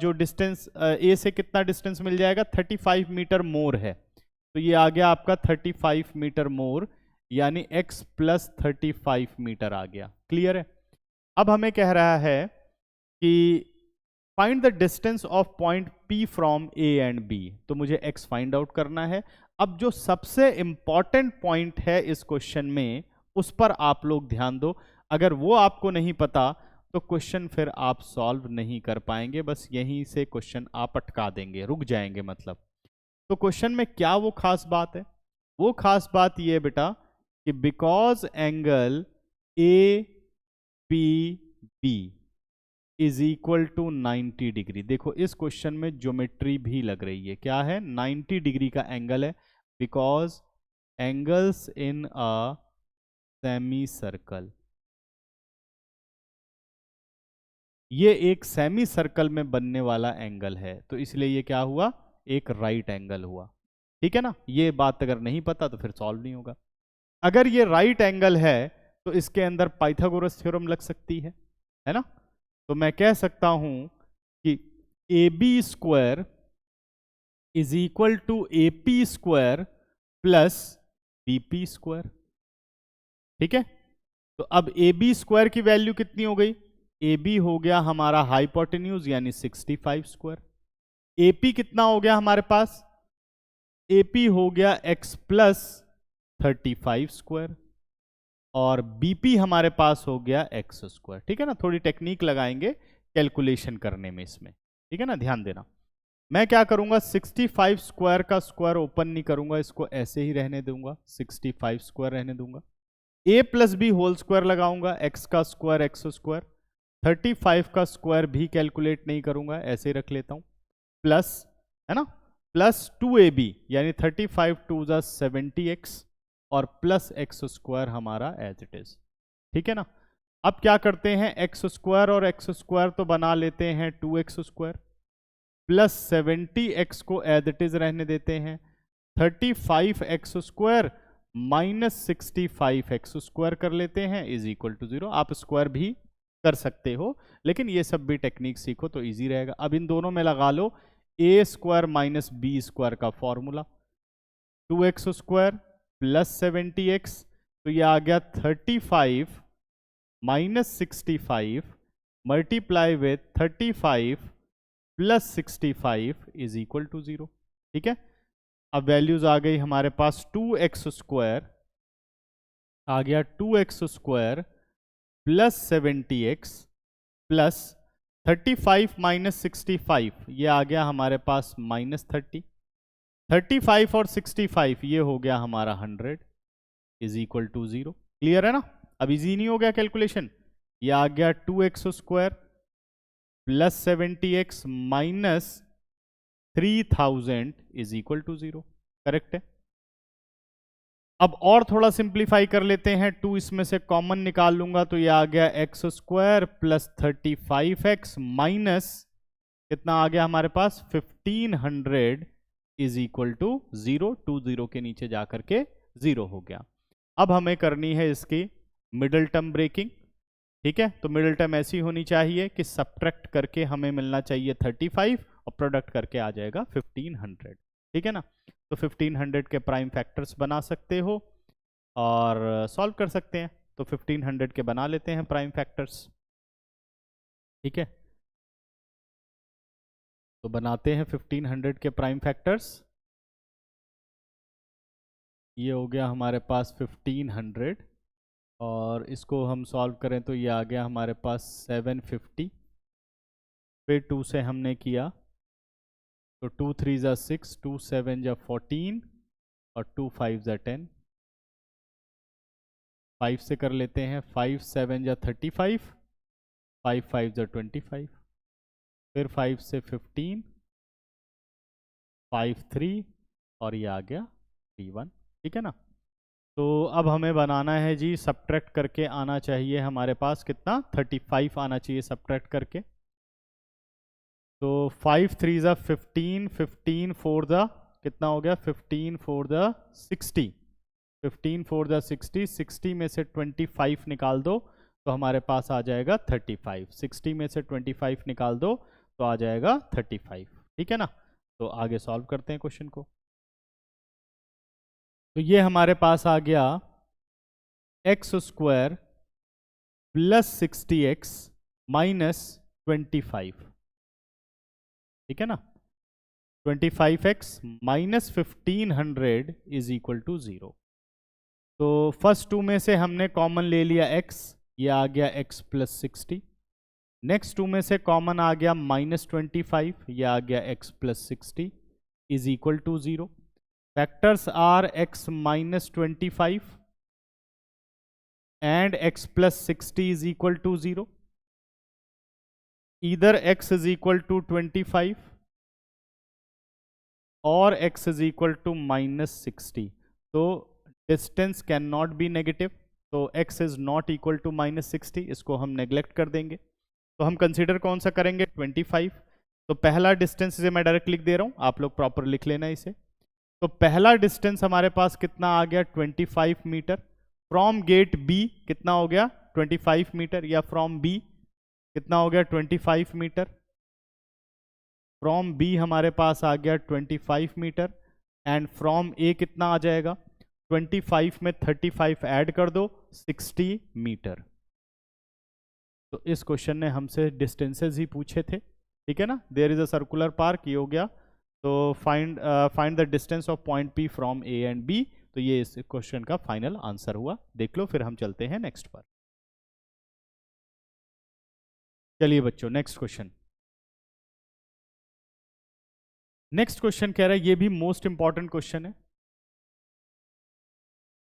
जो डिस्टेंस A से कितना डिस्टेंस मिल जाएगा? 35 मीटर मोर है, तो ये आ गया आपका 35 मीटर मोर, यानी x प्लस 35 मीटर आ गया। क्लियर है? अब हमें कह रहा है कि find the distance of point P from A and B, तो मुझे x फाइंड आउट करना है। अब जो सबसे इंपॉर्टेंट पॉइंट है इस क्वेश्चन में, उस पर आप लोग ध्यान दो। अगर वो आपको नहीं पता तो क्वेश्चन फिर आप सॉल्व नहीं कर पाएंगे, बस यहीं से क्वेश्चन आप अटका देंगे, रुक जाएंगे मतलब। तो क्वेश्चन में क्या वो खास बात है? वो खास बात ये है बेटा कि because angle A P B is equal to 90 degree. देखो इस क्वेश्चन में ज्योमेट्री भी लग रही है, क्या है? 90 डिग्री का एंगल है, because angles in a semi circle, ये एक सेमी सर्कल में बनने वाला एंगल है, तो इसलिए ये क्या हुआ? एक राइट एंगल हुआ। ठीक है ना? ये बात अगर नहीं पता तो फिर सॉल्व नहीं होगा। अगर ये राइट एंगल है तो इसके अंदर पाइथागोरस थ्योरम लग सकती है ना? तो मैं कह सकता हूं कि A B square is equal to A P square plus B P square. ठीक है, तो अब ए बी स्क्वायर की वैल्यू कितनी हो गई? ए बी हो गया हमारा हाइपोटेन्यूज यानी 65 स्क्वायर। एपी कितना हो गया हमारे पास? एपी हो गया x प्लस 35 स्क्वायर, और बीपी हमारे पास हो गया x स्क्वायर। ठीक है ना? थोड़ी टेक्निक लगाएंगे कैलकुलेशन करने में इसमें। ठीक है ना? ध्यान देना। मैं क्या करूंगा, 65 स्क्वायर का स्क्वायर ओपन नहीं करूंगा, इसको ऐसे ही रहने दूंगा, 65 स्क्वायर रहने दूंगा। a plus b whole square लगाऊंगा, x का स्क्वायर x स्क्वायर, 35 का स्क्वायर भी कैलकुलेट नहीं करूंगा, ऐसे ही रख लेता हूं, प्लस है ना, प्लस 2ab यानी 35 टू ज़ा 70x और प्लस एक्स स्क्वायर हमारा एज इट इज। ठीक है ना। अब क्या करते हैं, एक्स स्क्वायर और एक्स स्क्वायर तो बना लेते हैं 2x स्क्वायर, प्लस 70x को एज इट इज रहने देते हैं, 35x square minus 65x square कर लेते हैं इज इक्वल टू 0। आप स्क्वायर भी कर सकते हो, लेकिन ये सब भी टेक्निक सीखो तो इजी रहेगा। अब इन दोनों में लगा लो a square minus b square का formula, 2x square plus 70x, तो ये आ गया 35 minus 65 multiply with 35 plus 65 is equal to 0। ठीक है, अब वैल्यूज आ गई हमारे पास, 2x स्क्वायर आ गया 2x square plus 70x plus 35 minus 65, ये आ गया हमारे पास माइनस 30, 35 और 65 ये हो गया हमारा 100 इज इक्वल टू 0। क्लियर है ना। अब इजी नहीं हो गया कैलकुलेशन, ये आ गया 2x square plus 70x minus 3000 is equal to 0। Correct है। अब और थोड़ा सिंप्लीफाई कर लेते हैं, 2 इसमें से कॉमन निकाल लूंगा तो ये आ गया x square plus 35x minus कितना आ गया हमारे पास 1500 इज इक्वल टू 0। 2 0 के नीचे जाकर के 0 हो गया। अब हमें करनी है इसकी मिडल टर्म ब्रेकिंग। ठीक है, तो मिडल टर्म ऐसी होनी चाहिए कि सब्ट्रैक्ट करके हमें मिलना चाहिए 35 और प्रोडक्ट करके आ जाएगा 1500। ठीक है ना, तो 1500 के प्राइम फैक्टर्स बना सकते हो और सॉल्व कर सकते हैं। तो 1500 के बना लेते हैं प्राइम फैक्टर्स। ठीक है, तो बनाते हैं 1500 के प्राइम फैक्टर्स। ये हो गया हमारे पास 1500 और इसको हम सॉल्व करें तो ये आ गया हमारे पास 750, फिर 2 से हमने किया तो 2 3 ज़ा 6, 2 7 ज़ा 14 और 2 5 ज़ा 10, 5 से कर लेते हैं, 5 7 ज़ा 35, 5 5 ज़ा 25, फिर 5 से 15, 5 3 और ये आ गया 3 1। ठीक है ना, तो अब हमें बनाना है जी, सब्ट्रैक्ट करके आना चाहिए हमारे पास कितना 35 आना चाहिए सब्ट्रैक्ट करके। तो 5 3 ज़ा 15, 15 4 ज़ा कितना हो गया 15 4 ज़ा 60, 15 4 ज़ा 60, 60 में से 25 निकाल दो तो हमारे पास आ जाएगा 35, 60 में से 25 निकाल दो तो आ जाएगा 35। ठीक है ना, तो आगे सॉल्व करते हैं क्वेश्चन को। तो ये हमारे पास आ गया x square plus 60x minus 25। ठीक है ना, 25x minus 1500 is equal to 0। तो फर्स्ट 2 में से हमने कॉमन ले लिया x, ये आ गया x प्लस 60। नेक्स्ट 2 में से कॉमन आ गया माइनस 25, ये आ गया x plus 60 is equal to 0। Factors are x minus 25 and x plus 60 is equal to 0। either x is equal to 25 or x is equal to minus 60. तो distance cannot be negative, तो x is not equal to minus 60, इसको हम neglect कर देंगे। तो हम consider कौन सा करेंगे 25। तो पहला डिस्टेंस इसे मैं डायरेक्ट लिख दे रहा हूँ, आप लोग प्रॉपर लिख लेना इसे। तो पहला डिस्टेंस हमारे पास कितना आ गया 25 मीटर फ्रॉम गेट B, कितना हो गया 25 मीटर, या फ्रॉम B कितना हो गया 25 मीटर, फ्रॉम B हमारे पास आ गया 25 मीटर एंड फ्रॉम A कितना आ जाएगा 25 में 35 ऐड कर दो 60 मीटर। तो इस क्वेश्चन ने हमसे डिस्टेंसेस ही पूछे थे। ठीक है ना, there is a circular park, ये हो गया। तो find the distance of point P from A and B। तो ये इस क्वेश्चन का फाइनल आंसर हुआ। देख लो, फिर हम चलते हैं नेक्स्ट पर। चलिए बच्चों, नेक्स्ट क्वेश्चन। नेक्स्ट क्वेश्चन कह रहा है, ये भी मोस्ट इंपॉर्टेंट क्वेश्चन है।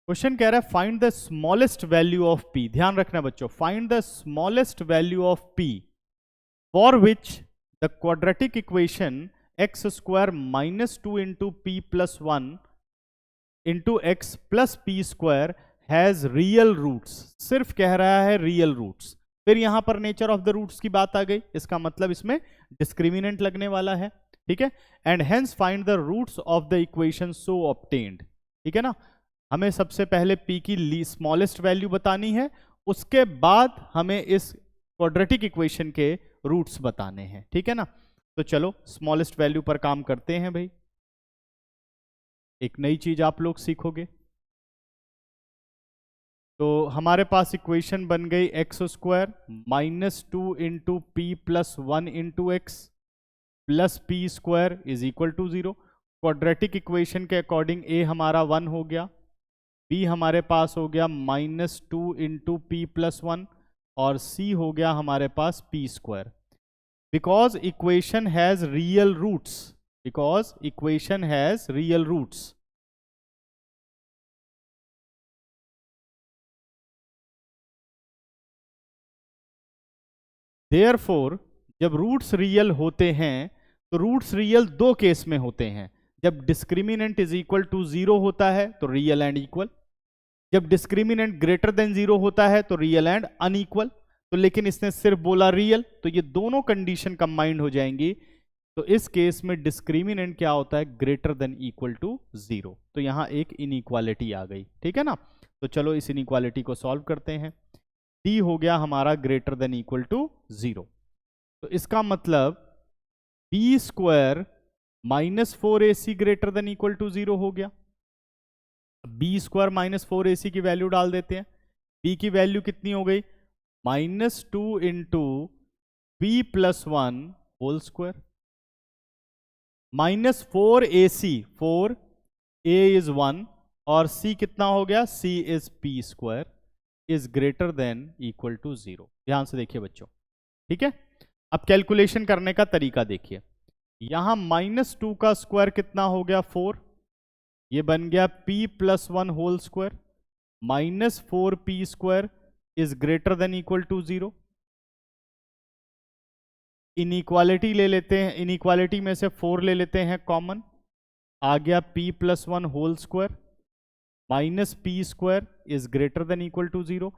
क्वेश्चन कह रहा है find the smallest value of P। ध्यान रखना बच्चों, find the smallest value of P for which the quadratic equation x square minus 2 into p plus 1 into x plus p square has real roots, सिर्फ कह रहा है real roots. फिर यहां पर नेचर ऑफ द रूट्स की बात आ गई, इसका मतलब इसमें डिस्क्रिमिनेंट लगने वाला है, ठीक है। And hence find the roots of the equation so obtained, ठीक है ना। हमें सबसे पहले p की स्मॉलेस्ट वैल्यू बतानी है, उसके बाद हमें इस क्वाड्रेटिक इक्वेशन के रूट्स बताने हैं, ठीक है ना। तो चलो स्मॉलेस्ट वैल्यू पर काम करते हैं भाई, एक नई चीज आप लोग सीखोगे। तो हमारे पास इक्वेशन बन गई x square minus 2 into p plus 1 into x plus p square is equal to 0। Quadratic equation के अकॉर्डिंग ए हमारा 1 हो गया, बी हमारे पास हो गया माइनस 2 इंटू पी प्लस 1 और सी हो गया हमारे पास p square. Because equation has real roots, because equation has real roots, therefore जब रूट्स रियल होते हैं तो रूट्स रियल दो केस में होते हैं। जब डिस्क्रिमिनेंट इज इक्वल टू 0 होता है तो रियल एंड इक्वल, जब डिस्क्रिमिनेंट ग्रेटर देन 0 होता है तो रियल एंड अनइक्वल। तो लेकिन इसने सिर्फ बोला रियल, तो ये दोनों कंडीशन कंबाइंड हो जाएंगी। तो इस केस में डिस्क्रिमिनेंट क्या होता है, ग्रेटर देन इक्वल टू 0। तो यहां एक इनइक्वालिटी आ गई, ठीक है ना। तो चलो इस इनइक्वालिटी को सॉल्व करते हैं। d हो गया हमारा ग्रेटर देन इक्वल टू 0, तो इसका मतलब b square minus 4ac greater than equal to 0 हो गया। b स्क्वायर माइनस 4ac की वैल्यू डाल देते हैं। b की वैल्यू कितनी हो गई, minus 2 into b plus 1 whole square minus 4ac, 4a is 1 और c कितना हो गया, c is p square is greater than equal to 0। ध्यान से देखिए बच्चों, ठीक है। अब कैलकुलेशन करने का तरीका देखिए, यहां माइनस 2 का स्क्वायर कितना हो गया 4, ये बन गया p plus 1 whole square minus 4p square is greater than equal to 0। Inequality ले लेते हैं, इनइक्वालिटी में से 4 ले लेते हैं कॉमन, आ गया p plus 1 whole square minus p square is greater than equal to 0।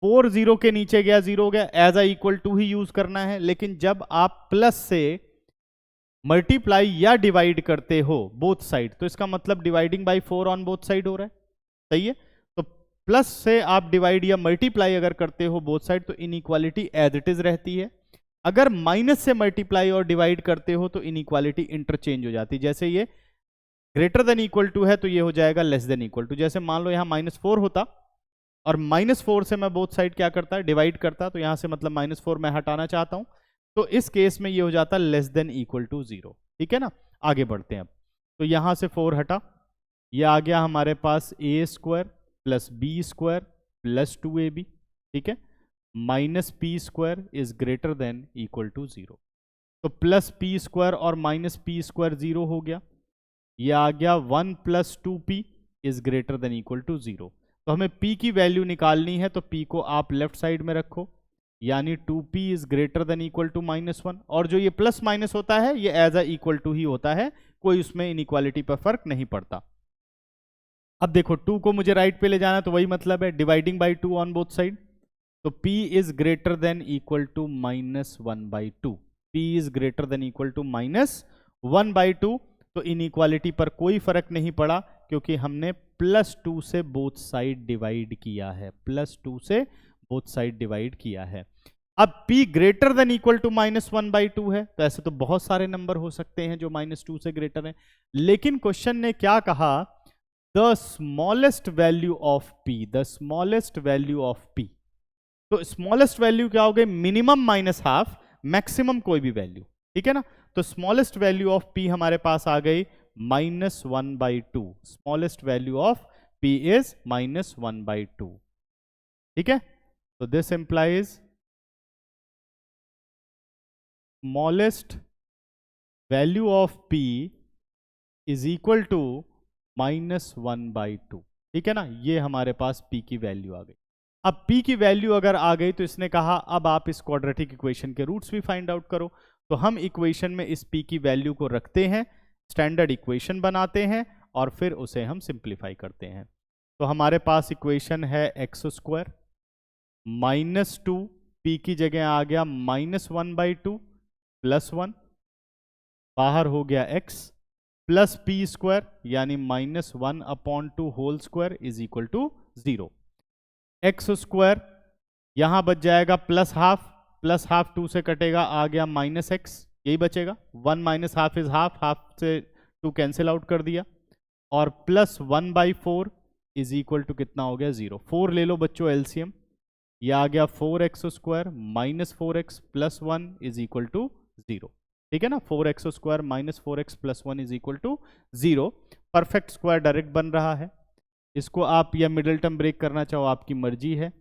4 0 के नीचे गया 0 हो गया, एज अ इक्वल टू ही यूज करना है। लेकिन जब आप प्लस से मल्टीप्लाई या डिवाइड करते हो बोथ साइड, तो इसका मतलब dividing by 4 on both side हो रहा है, सही है। तो प्लस से आप डिवाइड या मल्टीप्लाई अगर करते हो बोथ साइड तो इनइक्वालिटी एज इट इज रहती है। अगर माइनस से मल्टीप्लाई और डिवाइड करते हो तो इनइक्वालिटी इंटरचेंज हो जाती है। जैसे ये ग्रेटर देन इक्वल टू है तो ये हो जाएगा लेस देन इक्वल टू। जैसे मान लो यहाँ -4 होता और -4 से मैं बोथ साइड क्या करता है, डिवाइड करता, तो यहाँ से मतलब -4 मैं हटाना चाहता हूँ, तो इस केस में ये हो जाता लेस देन इक्वल टू 0, ठीक है ना। आगे बढ़ते हैं अब, तो यहाँ से 4 हटा, ये आ गया हमारे पास a square plus b square plus 2ab, ठीक है, minus p square is greater than equal to 0। तो प्लस पी स्क्वायर और माइनस पी स्क्वायर 0 हो गया, ये आ गया 1 plus 2p is greater than equal to 0। तो हमें p की वैल्यू निकालनी है, तो p को आप लेफ्ट साइड में रखो, यानी 2p is greater than equal to -1। और जो ये प्लस माइनस होता है ये एज अ इक्वल टू ही होता है, कोई उसमें इनइक्वालिटी पर फर्क नहीं पड़ता। अब देखो 2 को मुझे राइट पे ले जाना, तो वही मतलब है dividing by 2 on both side, तो p is greater than equal to -1/2, p is greater than equal to -1/2। तो इनइक्वालिटी पर कोई फर्क नहीं पड़ा क्योंकि हमने +2 से बोथ साइड डिवाइड किया है, +2 से बोथ साइड डिवाइड किया है। अब p greater than equal to -1/2 है, तो ऐसे तो बहुत सारे नंबर हो सकते हैं जो -2 से ग्रेटर हैं, लेकिन क्वेश्चन ने क्या कहा, the smallest value of p, the smallest value of p। तो स्मॉलेस्ट वैल्यू क्या हो गई, मिनिमम -12, मैक्सिमम कोई भी वैल्यू, ठीक है ना। तो स्मॉलेस्ट वैल्यू ऑफ p हमारे पास आ गई -1/2, smallest value of p is -1/2, ठीक है। तो this implies smallest value of p is equal to -1/2, ठीक है ना। ये हमारे पास p की वैल्यू आ गई। अब p की वैल्यू अगर आ गई तो इसने कहा अब आप इस क्वाड्रेटिक इक्वेशन के रूट्स भी फाइंड आउट करो। तो हम इक्वेशन में इस p की वैल्यू को रखते हैं, स्टैंडर्ड इक्वेशन बनाते हैं और फिर उसे हम सिंप्लीफाई करते हैं। तो हमारे पास इक्वेशन है एक्स स्क्वायर माइनस 2, p की जगह आ गया -1/2 प्लस 1, बाहर हो गया x प्लस पी स्क्वायर यानी -1/2 whole square is equal to 0। X square यहां बच जाएगा प्लस हाफ 2 से कटेगा, आ गया -x, यही बचेगा। 1 माइनस हाफ इज हाफ से 2 कैंसिल आउट कर दिया, और प्लस 1/4 इज इक्वल टू कितना हो गया 0। 4 ले लो बच्चों एलसीएम, यह आ गया 4x square minus 4x plus 1 is equal to 0। ठीक है ना, 4x square minus 4x plus 1 is equal to 0। Perfect square direct बन रहा है। इसको आप या मिडिल टर्म ब्रेक करना चाहो आपकी मर्जी है।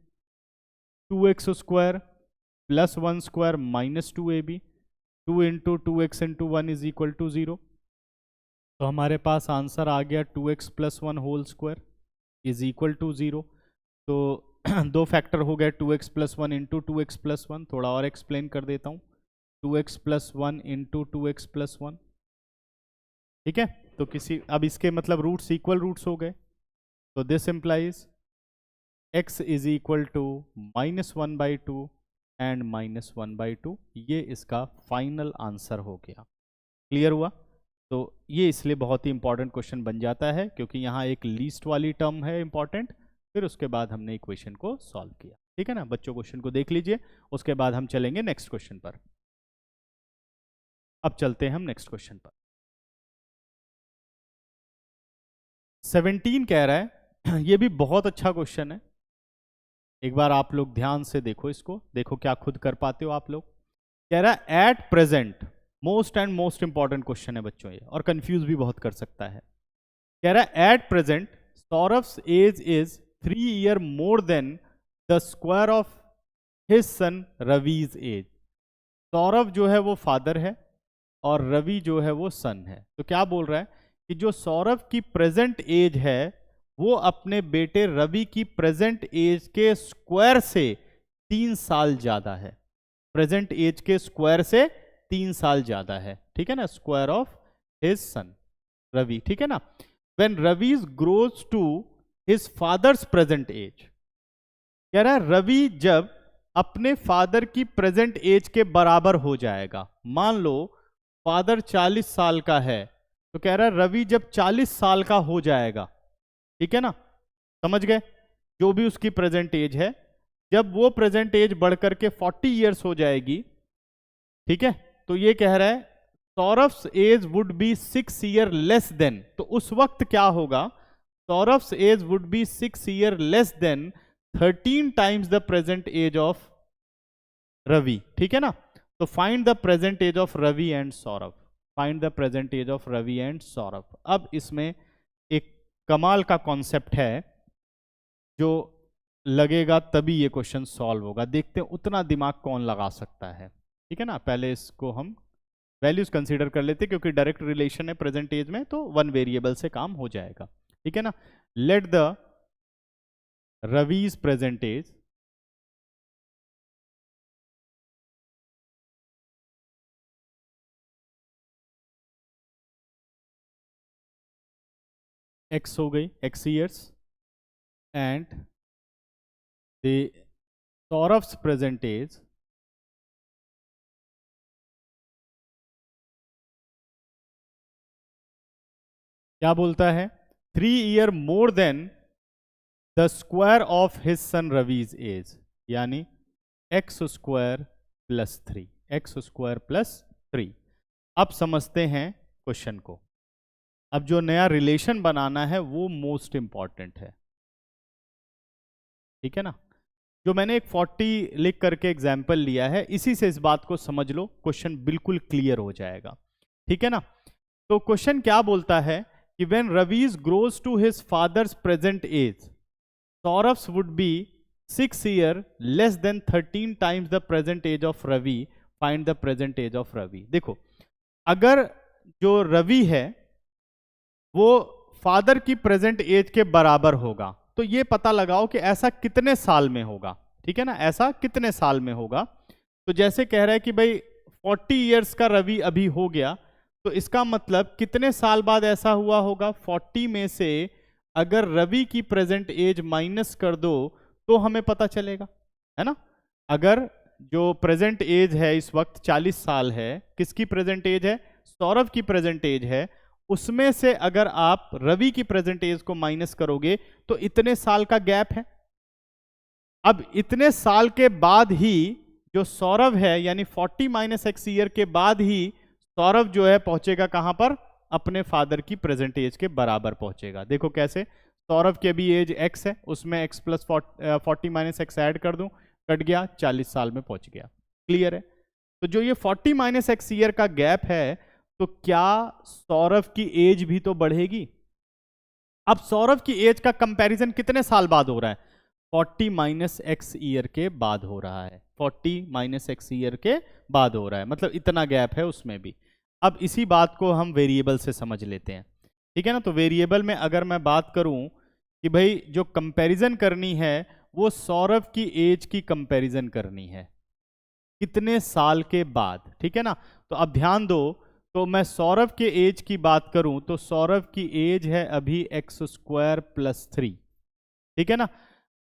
2x square plus 1 square minus 2ab, 2 into 2x into 1 is equal to 0। तो हमारे पास आंसर आ गया 2x plus 1 whole square is equal to 0। तो दो फैक्टर हो गए, 2x plus 1 into 2x plus 1। थोड़ा और एक्सप्लेन कर देता हूँ, 2x plus 1 into 2x plus 1। ठीक है, तो अब इसके मतलब रूट्स इक्वल रूट्स हो गए। तो this implies x is equal to -1/2 and -1/2। ये इसका फाइनल आंसर हो गया। क्लियर हुआ? तो ये इसलिए बहुत ही इंपॉर्टेंट क्वेश्चन बन जाता है क्योंकि यहाँ एक लीस्ट वाली टर्म है इंपॉर्टेंट, फिर उसके बाद हमने इक्वेशन को सॉल्व किया। ठीक है ना बच्चों, क्वेश्चन को देख लीजिए, उसके बाद हम चलेंगे नेक्स्ट क्वेश्चन पर। अब चलते हैं हम नेक्स्ट क्वेश्चन पर। 17 कह रहा है, ये भी बहुत अच्छा क्वेश्चन है, एक बार आप लोग ध्यान से देखो इसको, देखो क्या खुद कर पाते हो आप लोग। कह रहा है at present, most important question है बच्चों ये, और कंफ्यूज भी बहुत कर सकता है। कह रहा है at present Saurabh's age is 3 year more than the square of his son Ravi's age. Saurabh जो है वो फादर है और रवि जो है वो सन है। तो क्या बोल रहा है कि जो सौरभ की प्रेजेंट एज है वो अपने बेटे रवि की प्रेजेंट एज के स्क्वायर से 3 साल ज्यादा है। प्रेजेंट एज के स्क्वायर से 3 साल ज्यादा है। ठीक है ना, square of his son Ravi. ठीक है ना, when Ravi grows to his father's present age. कह रहा है रवि जब अपने फादर की प्रेजेंट एज के बराबर हो जाएगा, मान लो फादर 40 साल का है, तो कह रहा है रवि जब 40 साल का हो जाएगा, ठीक है ना, समझ गए, जो भी उसकी प्रेजेंट एज है, जब वो प्रेजेंट एज बढ़कर के 40 इयर्स हो जाएगी, ठीक है, तो ये कह रहा है Saurabh's age would be 6 year less than. तो उस वक्त क्या होगा, Saurabh's age would be 6 year less than 13 times the present age of Ravi. ठीक है ना, तो find the present age of Ravi and Saurabh, find the present age of Ravi and Saurabh. अब इसमें एक कमाल का कॉन्सेप्ट है जो लगेगा तभी ये क्वेश्चन सॉल्व होगा। देखते हैं उतना दिमाग कौन लगा सकता है। ठीक है ना, पहले इसको हम वैल्यूज कंसीडर कर लेते हैं क्योंकि डायरेक्ट रिलेशन है प्रेजेंट एज में, तो 1 वेरिएबल से काम हो जाएगा। ठीक है ना, let the Ravi's present age x हो गई, x years, and the Saurabh's present age क्या बोलता है, 3 year more than the square of his son Ravi's age, यानी x square plus 3, x square plus 3। अब समझते हैं क्वेश्चन को। अब जो नया रिलेशन बनाना है वो मोस्ट इंपॉर्टेंट है। ठीक है ना, जो मैंने एक 40 लिख करके एग्जाम्पल लिया है, इसी से इस बात को समझ लो, क्वेश्चन बिल्कुल क्लियर हो जाएगा। ठीक है ना, तो क्वेश्चन क्या बोलता है कि when Ravi's grows to his father's present age, Saurabh's would be 6 year less than 13 times the present age of Ravi, find the present age of Ravi. देखो, अगर जो रवि है वो फादर की प्रेजेंट एज के बराबर होगा, तो ये पता लगाओ कि ऐसा कितने साल में होगा। ठीक है ना, ऐसा कितने साल में होगा। तो जैसे कह रहा है कि भाई 40 ईयर्स का रवि अभी हो गया, तो इसका मतलब कितने साल बाद ऐसा हुआ होगा? 40 में से अगर रवि की प्रेजेंट एज माइनस कर दो तो हमें पता चलेगा, है ना। अगर जो प्रेजेंट एज है इस वक्त 40 साल है, किसकी प्रेजेंट एज है? सौरभ की प्रेजेंट एज है। उसमें से अगर आप रवि की प्रेजेंट एज को माइनस करोगे तो इतने साल का गैप है। अब इतने साल के बाद ही जो सौरभ है, यानी 40 माइनस एक्स ईयर के बाद ही सौरभ जो है पहुंचेगा कहां पर? अपने फादर की प्रेजेंट एज के बराबर पहुंचेगा। देखो कैसे, सौरभ की अभी एज एक्स है, उसमें x plus 40 minus x add कर दूं, कट गया, 40 साल में पहुंच गया। क्लियर है? तो जो ये 40 माइनस एक्स ईयर का गैप है, तो क्या सौरभ की एज भी तो बढ़ेगी? अब सौरभ की एज का कंपैरिजन कितने साल बाद हो रहा है? 40 माइनस एक्स ईयर के बाद हो रहा है। 40 माइनस एक्स ईयर के बाद हो रहा है, मतलब इतना गैप है उसमें भी। अब इसी बात को हम वेरिएबल से समझ लेते हैं, ठीक है ना। तो वेरिएबल में अगर मैं बात करूं कि भाई जो कंपैरिजन करनी है वो सौरभ की एज की कंपैरिजन करनी है, कितने साल के बाद, ठीक है ना। तो अब ध्यान दो, तो मैं सौरभ के एज की बात करूं तो सौरभ की एज है अभी एक्स स्क्वायर प्लस 3, ठीक है ना।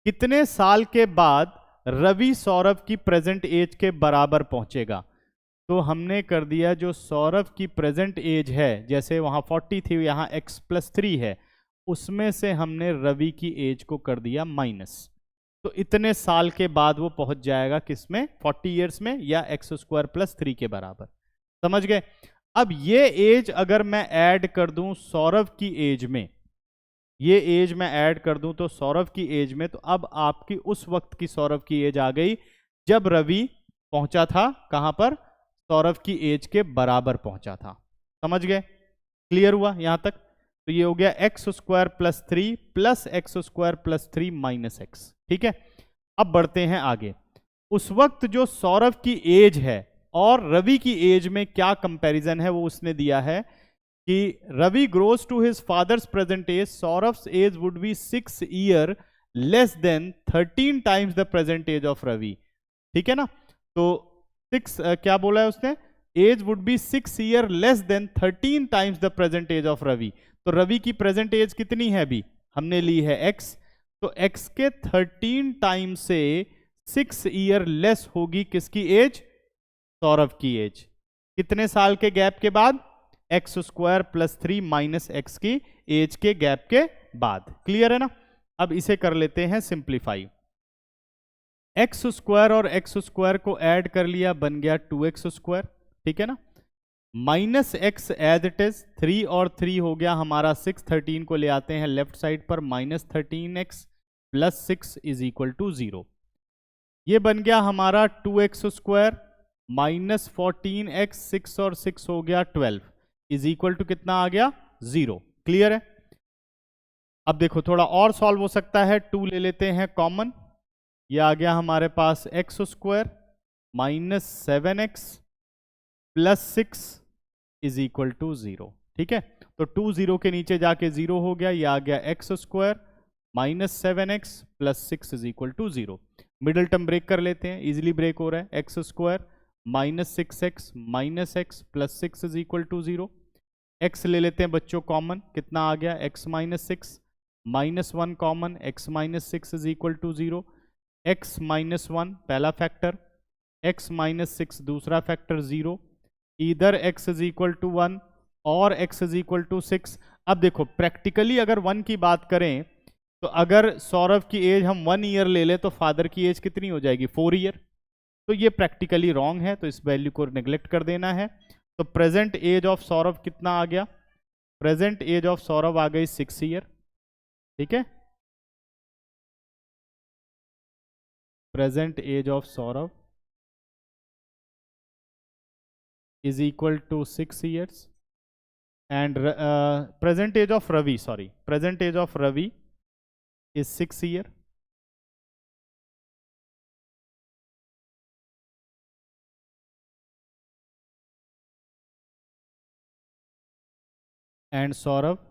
कितने साल के बाद रवि सौरभ की प्रेजेंट एज के बराबर पहुंचेगा? तो हमने कर दिया जो सौरभ की प्रेजेंट एज है, जैसे वहां 40 थी यहां x प्लस 3 है, उसमें से हमने रवि की एज को कर दिया माइनस। तो इतने साल के बाद वो पहुंच जाएगा किसमें? 40 ईयर्स में, या एक्स स्क्वायर प्लस 3 के बराबर। समझ गए? अब ये एज अगर मैं ऐड कर दूं सौरभ की एज में, ये एज मैं ऐड कर दूं तो सौरभ की एज में, तो अब आपकी उस वक्त की सौरभ की एज आ गई जब रवि पहुंचा था कहां पर? सौरभ की एज के बराबर पहुंचा था। समझ गए? क्लियर हुआ यहां तक? तो ये हो गया x square plus 3 plus x square plus 3 minus x, ठीक है। अब बढ़ते हैं आगे। उस वक्त जो सौरभ की एज है और रवि की एज में क्या कंपैरिजन है वो उसने दिया है कि Ravi grows to his father's present age, Saurabh's age would be 6 year less than 13 times the present age of Ravi, ठीक है ना। तो 6 क्या बोला है उसने? Age would be 6 year less than 13 times the present age of Ravi. तो रवि की प्रेजेंट एज कितनी है? अभी हमने ली है x, तो x के 13 टाइम से 6 ईयर लेस होगी किसकी एज? सौरभ की एज। कितने साल के गैप के बाद? X square plus 3 minus x की एज के गैप के बाद। क्लियर है ना? अब इसे कर लेते हैं सिंप्लीफाई। एक्स स्क्वायर और एक्स स्क्वायर को ऐड कर लिया, बन गया 2x स्क्वायर, ठीक है ना। Minus x as it is, 3 और 3 हो गया हमारा 6, 13 को ले आते हैं लेफ्ट साइड पर, minus 13x plus 6 is equal to 0। ये बन गया हमारा 2x स्क्वायर माइनस 14x, 6 और 6 हो गया 12 इज इक्वल टू कितना आ गया? 0। क्लियर है? अब देखो थोड़ा और सॉल्व हो सकता है, 2 ले लेते हैं कॉमन, ये आ गया हमारे पास x square minus 7x plus 6 is equal to 0, ठीक है। तो 2 0 के नीचे जाके 0 हो गया, ये आ गया x square minus 7x plus 6 is equal to 0। Middle term break कर लेते हैं, इजिली ब्रेक हो रहा है। X square minus 6x minus x plus 6 is equal to 0। X ले लेते हैं बच्चों कॉमन, कितना आ गया? x minus 6 minus 1 common, x minus 6 is equal to 0। x minus 1 पहला फैक्टर, x माइनस 6 दूसरा फैक्टर 0, इधर x इज इक्वल टू 1 और x इज इक्वल टू 6। अब देखो प्रैक्टिकली अगर 1 की बात करें तो अगर सौरभ की एज हम 1 ईयर ले ले तो फादर की एज कितनी हो जाएगी? 4 ईयर। तो ये प्रैक्टिकली रॉन्ग है, तो इस वैल्यू को नेग्लेक्ट कर देना है। तो प्रेजेंट एज ऑफ सौरभ कितना आ गया? प्रेजेंट एज ऑफ सौरभ आ गई 6 ईयर, ठीक है। Present age of Saurabh is equal to 6 years and present age of Ravi, sorry, present age of Ravi is 6 year and Saurabh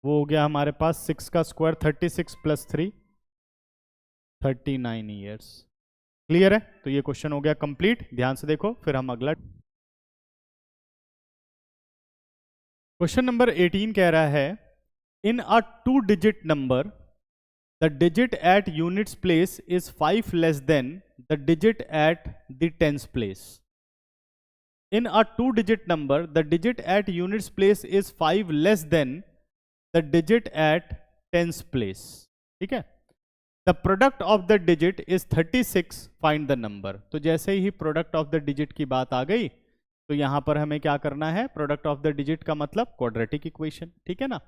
वो हो गया हमारे पास 6 का स्क्वायर 36 प्लस 3 39 ईयर्स। क्लियर है? तो ये क्वेश्चन हो गया कंप्लीट। ध्यान से देखो, फिर हम अगला क्वेश्चन नंबर 18 कह रहा है, in a 2 digit number the digit at units place is 5 less than the digit at the tens place. In a 2 digit number the digit at units place is 5 less than the digit at tens place. ठीक है, the product of the digit is 36, find the number. तो जैसे ही product of the digit की बात आ गई तो यहां पर हमें क्या करना है, प्रोडक्ट ऑफ द डिजिट का मतलब क्वाड्रेटिक इक्वेशन। ठीक है ना,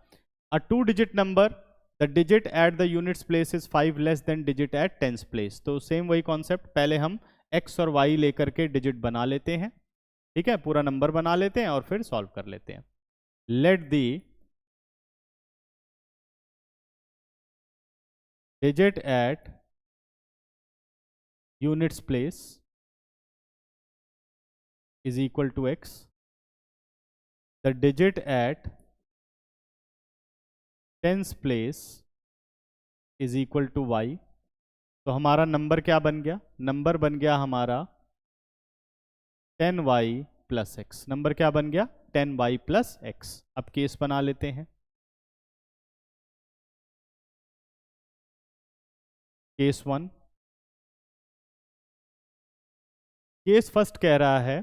a 2 digit number the digit at the units place is 5 less than digit at tens place. तो सेम वही कॉन्सेप्ट, पहले हम x और y लेकर के डिजिट बना लेते हैं। ठीक है, पूरा नंबर बना लेते हैं और फिर सॉल्व कर लेते हैं। Let the digit at units place is equal to x, the digit at tens place is equal to y। तो हमारा नंबर क्या बन गया, नंबर बन गया हमारा 10y प्लस एक्स। नंबर क्या बन गया, 10y प्लस एक्स। अब केस बना लेते हैं। केस 1, केस फर्स्ट कह रहा है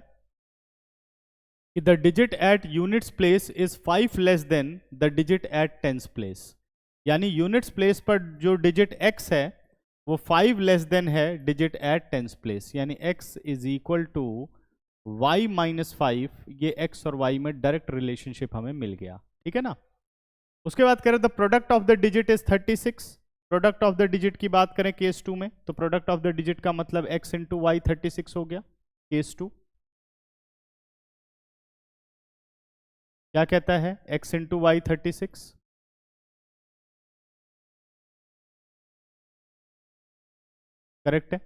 कि the digit at units place is 5 less than the digit at tens place. यानी यूनिट्स प्लेस पर जो डिजिट x है वो 5 लेस देन है डिजिट एट टेंस प्लेस, यानी x is equal to y minus 5। ये x और y में डायरेक्ट रिलेशनशिप हमें मिल गया। ठीक है ना, उसके बाद करें the product of the digit is 36। Product of the digit की बात करें केस 2 में, तो प्रोडक्ट ऑफ द डिजिट का मतलब x इंटू वाई 36 हो गया। केस 2 क्या कहता है, x इंटू वाई 36। करेक्ट है।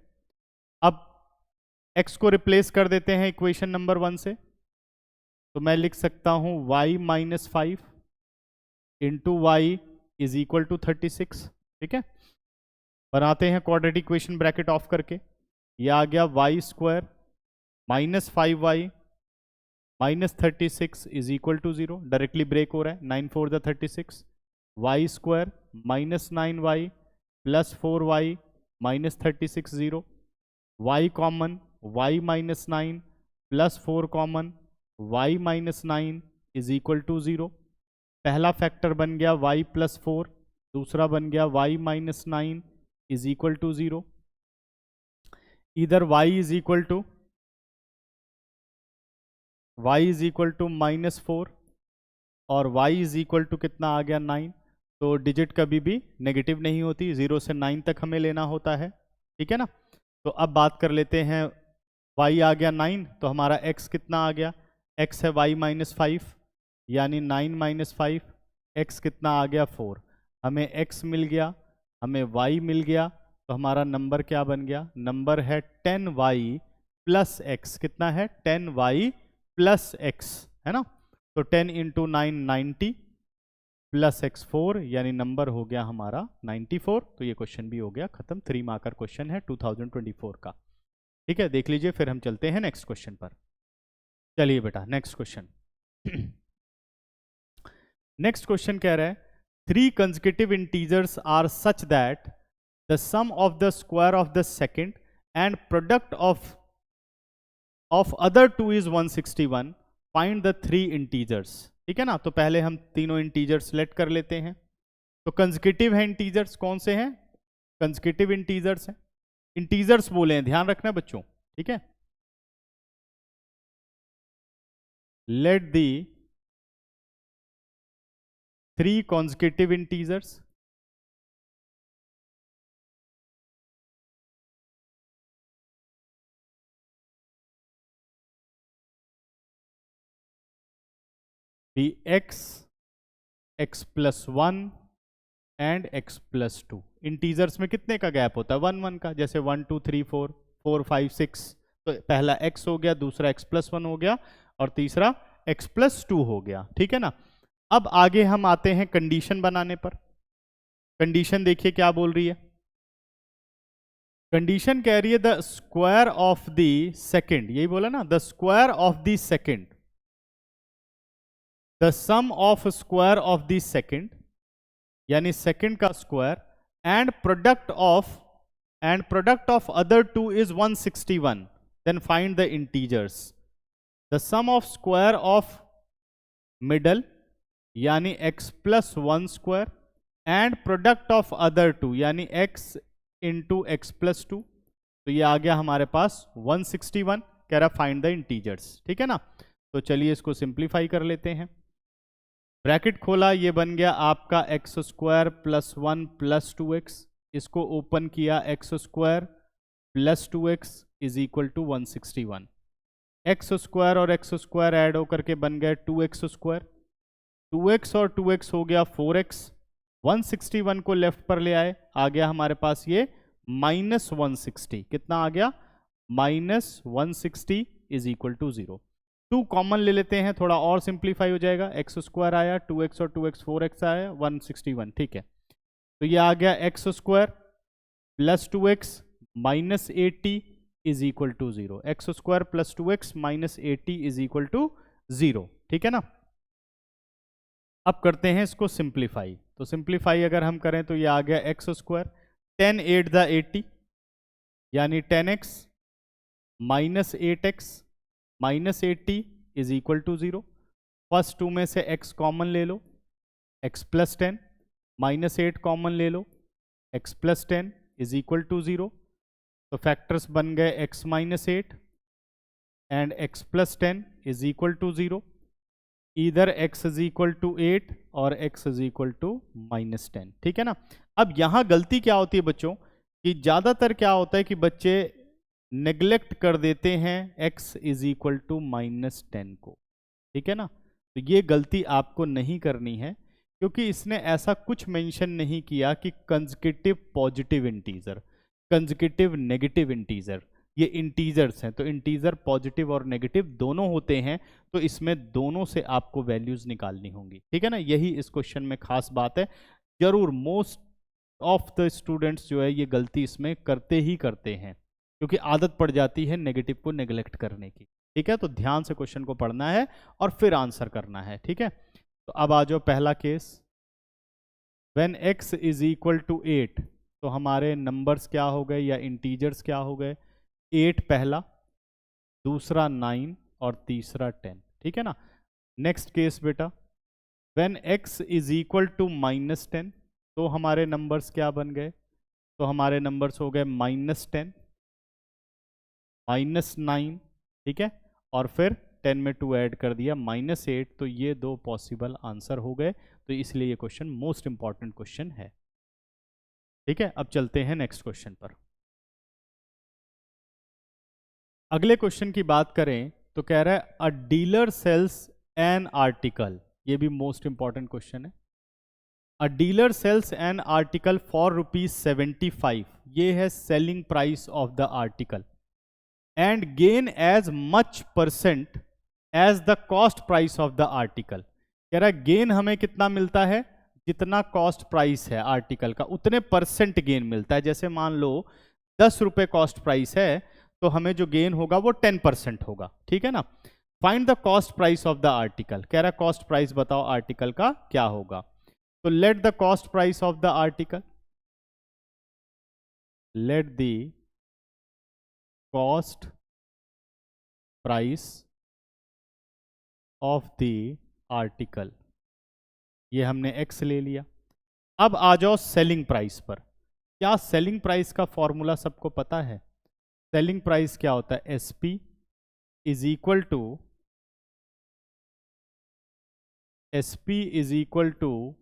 अब x को रिप्लेस कर देते हैं इक्वेशन नंबर 1 से, तो मैं लिख सकता हूं y minus 5 into y is equal to 36। ठीक है, बनाते हैं क्वाड्रेटिक इक्वेशन ब्रैकेट ऑफ करके। ये आ गया y square minus 5y minus 36 is equal to 0। Directly break हो रहा है, 9 4 the 36। Y square minus 9y plus 4y minus 36 0। y common, y minus 9 plus 4 common, y minus 9 is equal to 0। पहला factor बन गया y प्लस 4, दूसरा बन गया y minus 9 is equal to 0। इधर y is equal to minus 4 और y is equal to कितना आ गया 9। तो डिजिट कभी भी नेगेटिव नहीं होती, 0 से 9 तक हमें लेना होता है। ठीक है ना, तो अब बात कर लेते हैं, y आ गया 9, तो हमारा x कितना आ गया, x है y माइनस 5 यानी 9 माइनस 5, x कितना आ गया 4। हमें x मिल गया, हमें y मिल गया, तो हमारा नंबर क्या बन गया, नंबर है 10y प्लस एक्स। कितना है, 10y प्लस एक्स, है ना। तो 10 इंटू 9 90 प्लस एक्स 4, यानी नंबर हो गया हमारा 94। तो ये क्वेश्चन भी हो गया खत्म। 3 मार्कर क्वेश्चन है 2024 का। ठीक है, देख लीजिए, फिर हम चलते हैं नेक्स्ट क्वेश्चन पर। चलिए बेटा, नेक्स्ट क्वेश्चन। नेक्स्ट क्वेश्चन कह रहा है, 3 consecutive integers are such that the sum of the square of the second and product of other two is 161. Find the 3 integers. ठीक है ना, तो पहले हम तीनों इंटीजर सेलेक्ट कर लेते हैं। तो कंसेक्यूटिव है इंटीजर्स, कौन से हैं, कंसेक्यूटिव इंटीजर्स हैं। इंटीजर्स बोले हैं, ध्यान रखना बच्चों। ठीक है, let the 3 consecutive integers be x, x plus 1 and x plus 2। Integers में कितने का गैप होता है, 1 1 का। जैसे 1 2 3 4 4 5 6, तो पहला x हो गया, दूसरा x plus 1 हो गया और तीसरा x plus 2 हो गया। ठीक है ना, अब आगे हम आते हैं कंडीशन बनाने पर। कंडीशन देखिए क्या बोल रही है, कंडीशन कह रही है the square of the second, यही बोला ना, the square of the second, the sum of square of the second यानी सेकेंड का square and product of other two is 161, then find the integers. The sum of square of middle यानी x plus 1 square and product of other two यानी x into x plus 2, तो ये आ गया हमारे पास 161, कह रहा फाइंड द इंटीजर्स। ठीक है ना, तो चलिए इसको सिंप्लीफाई कर लेते हैं। ब्रैकेट खोला, ये बन गया आपका x square plus 1 plus 2x, इसको ओपन किया x square plus 2x is equal to 161। X square और एक्स स्क्वायर ऐड होकर के बन गए 2x स्क्वायर, 2x और 2x हो गया 4x, 161 को लेफ्ट पर ले आए, आ गया हमारे पास ये माइनस 160, कितना आ गया minus 160 is equal to 0। 2 common ले लेते हैं, थोड़ा और सिंप्लीफाई हो जाएगा, एक्स स्क्वायर आया 2x और 2x 4x आया 161, ठीक है। तो ये आ गया x square plus 2x minus 80 is equal to 0, x square plus 2x minus 80 is equal to 0, ठीक है ना। अब करते हैं इसको सिंप्लीफाई, तो सिंप्लीफाई अगर हम करें तो ये आ गया एक्स स्क्वायर 10 8 द 80 यानी 10x minus 8x minus 80 is equal to 0। First 2 में से x कॉमन ले लो, x प्लस 10 माइनस 8 कॉमन ले लो, x plus 10 is equal to 0। तो फैक्टर्स बन गए x minus 8 and x plus 10 is equal to 0। इधर x इज इक्वल टू 8 और x is equal to minus 10, ठीक है ना। अब यहां गलती क्या होती है बच्चों कि ज्यादातर क्या होता है कि बच्चे नेग्लेक्ट कर देते हैं x is equal to minus 10 को, ठीक है ना। तो ये गलती आपको नहीं करनी है, क्योंकि इसने ऐसा कुछ मेंशन नहीं किया कि consecutive positive integer, consecutive negative integer, ये इंटीजर्स हैं, तो इंटीजर पॉजिटिव और नेगेटिव दोनों होते हैं, तो इसमें दोनों से आपको वैल्यूज निकालनी होंगी, ठीक है ना। यही इस क्वेश्चन में खास बात है, जरूर मोस्ट ऑफ द स्टूडेंट्स जो है ये गलती इसमें करते ही करते हैं, क्योंकि आदत पड़ जाती है नेगेटिव को नेग्लेक्ट करने की, ठीक है। तो ध्यान से क्वेश्चन को पढ़ना है और फिर आंसर करना है, ठीक है। तो अब आ जाओ पहला case, when x is equal to 8, तो हमारे नंबर्स क्या हो गए या इंटीजर्स क्या हो गए, 8 पहला, दूसरा 9 और तीसरा 10, ठीक है ना। नेक्स्ट केस बेटा, when x is equal to minus 10, तो हमारे नंबर्स क्या बन गए, तो हमारे नंबर्स हो गए माइनस 10 माइनस 9, ठीक है, और फिर 10 में 2 ऐड कर दिया माइनस 8, तो ये दो पॉसिबल आंसर हो गए, तो इसलिए ये क्वेश्चन मोस्ट इंपॉर्टेंट क्वेश्चन है, ठीक है। अब चलते हैं नेक्स्ट क्वेश्चन पर। अगले क्वेश्चन की बात करें तो कह रहा है a dealer sells an article, ये भी मोस्ट इंपॉर्टेंट क्वेश्चन है। A dealer sells an article for ₹75, ये है selling price of the article, and gain as much percent as the cost price of the article. कह रहा है gain हमें कितना मिलता है, जितना कॉस्ट प्राइस है आर्टिकल का उतने परसेंट गेन मिलता है। जैसे मान लो 10 रुपए कॉस्ट प्राइस है, तो हमें जो गेन होगा वो 10% होगा, ठीक है ना। Find the cost price of the article, कह रहा है कॉस्ट प्राइस बताओ आर्टिकल का क्या होगा। तो let the cost price of the article, let the cost price of the article, ये हमने x ले लिया। अब आ जाओ सेलिंग प्राइस पर। क्या सेलिंग प्राइस का फॉर्मूला सबको पता है? सेलिंग प्राइस क्या होता है, SP is equal to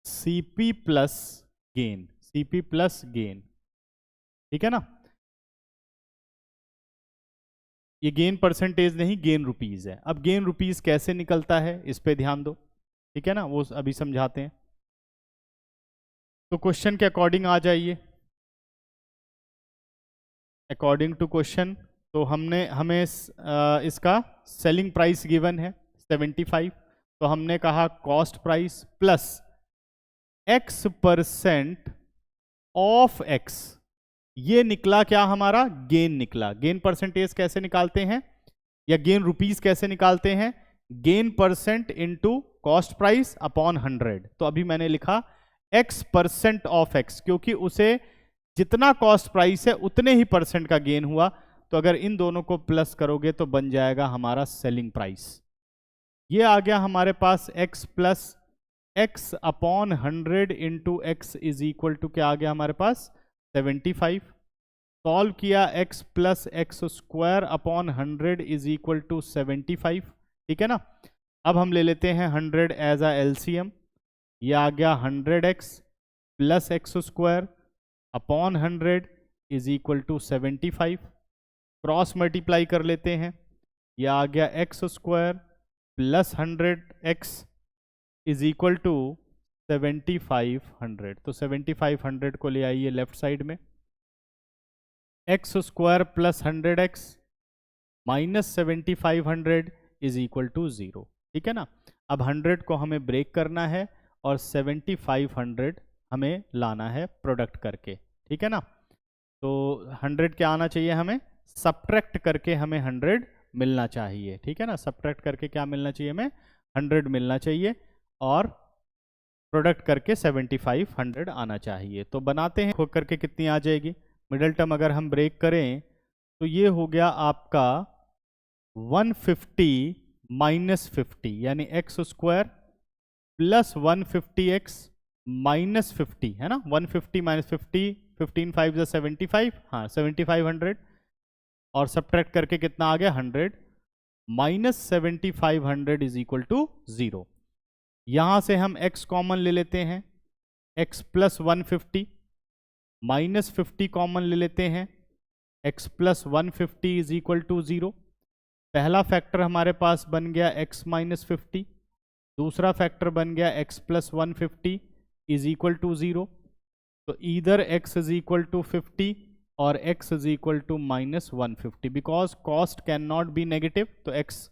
CP plus gain, CP plus gain, ठीक है ना। ये गेन परसेंटेज नहीं, गेन रुपीज है। अब गेन रुपीज कैसे निकलता है इस पे ध्यान दो, ठीक है ना, वो अभी समझाते हैं। तो क्वेश्चन के अकॉर्डिंग आ जाइए, अकॉर्डिंग टू क्वेश्चन, तो हमें इसका सेलिंग प्राइस गिवन है 75, तो हमने कहा cost price plus x% of x, ये निकला क्या हमारा, गेन निकला। गेन परसेंटेज कैसे निकालते हैं, या गेन रुपीस कैसे निकालते हैं, gain percent into cost price upon 100। तो अभी मैंने लिखा x% ऑफ x, क्योंकि उसे जितना कॉस्ट प्राइस है उतने ही परसेंट का गेन हुआ। तो अगर इन दोनों को प्लस करोगे तो बन जाएगा हमारा सेलिंग प्राइस। ये आ गया हमारे पास x plus x upon 100 into x is equal to क्या आ गया हमारे पास 75। सॉल्व किया x plus x square upon 100 is equal to 75। ठीक है ना। अब हम ले लेते हैं 100 एज अ एलसीएम। ये आ गया 100x plus x square upon 100 is equal to 75। Cross multiply कर लेते हैं। ये आ गया x square plus 100x is equal to 7500। तो 7500 को ले आइए लेफ्ट साइड में। X square plus 100x minus 7500 is equal to 0। ठीक है ना। अब 100 को हमें ब्रेक करना है और 7500 हमें लाना है प्रोडक्ट करके। ठीक है ना। तो 100 क्या आना चाहिए, हमें सब्ट्रैक्ट करके हमें 100 मिलना चाहिए। ठीक है ना। सब्ट्रैक्ट करके क्या मिलना चाहिए, हमें 100 मिलना चाहिए और प्रोडक्ट करके 7500 आना चाहिए। तो बनाते हैं, खोल करके कितनी आ जाएगी। मिडल टर्म अगर हम ब्रेक करें तो ये हो गया आपका 150 माइनस 50, यानी x square plus 150x minus 50 है ना। 150 माइनस 50, 15 5 जो 75, हाँ 7500 और सब्ट्रैक्ट करके कितना आ गया 100 माइनस 7500 इज इक्वल टू 0। यहां से हम x कॉमन ले लेते हैं, x प्लस 150 माइनस 50 कॉमन ले लेते हैं, x plus 150 is equal to 0। पहला फैक्टर हमारे पास बन गया x माइनस 50, दूसरा फैक्टर बन गया x plus 150 is equal to 0। तो इधर x इज इक्वल टू 50 और x is equal to minus 150, because cost can not be negative. तो x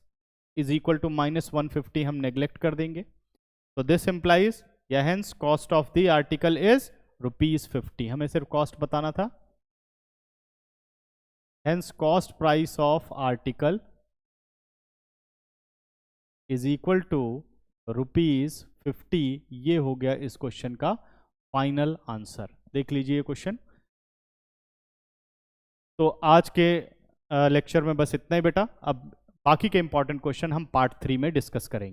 is equal to minus 150 हम नेग्लेक्ट कर देंगे। तो दिस इम्प्लाइज या hence cost of the article is ₹50। हमें सिर्फ कॉस्ट बताना था। Hence cost price of article is equal to ₹50। ये हो गया इस क्वेश्चन का फाइनल आंसर। देख लीजिए ये क्वेश्चन। तो आज के लेक्चर में बस इतना ही बेटा। अब बाकी के इंपॉर्टेंट क्वेश्चन हम पार्ट 3 में डिस्कस करेंगे।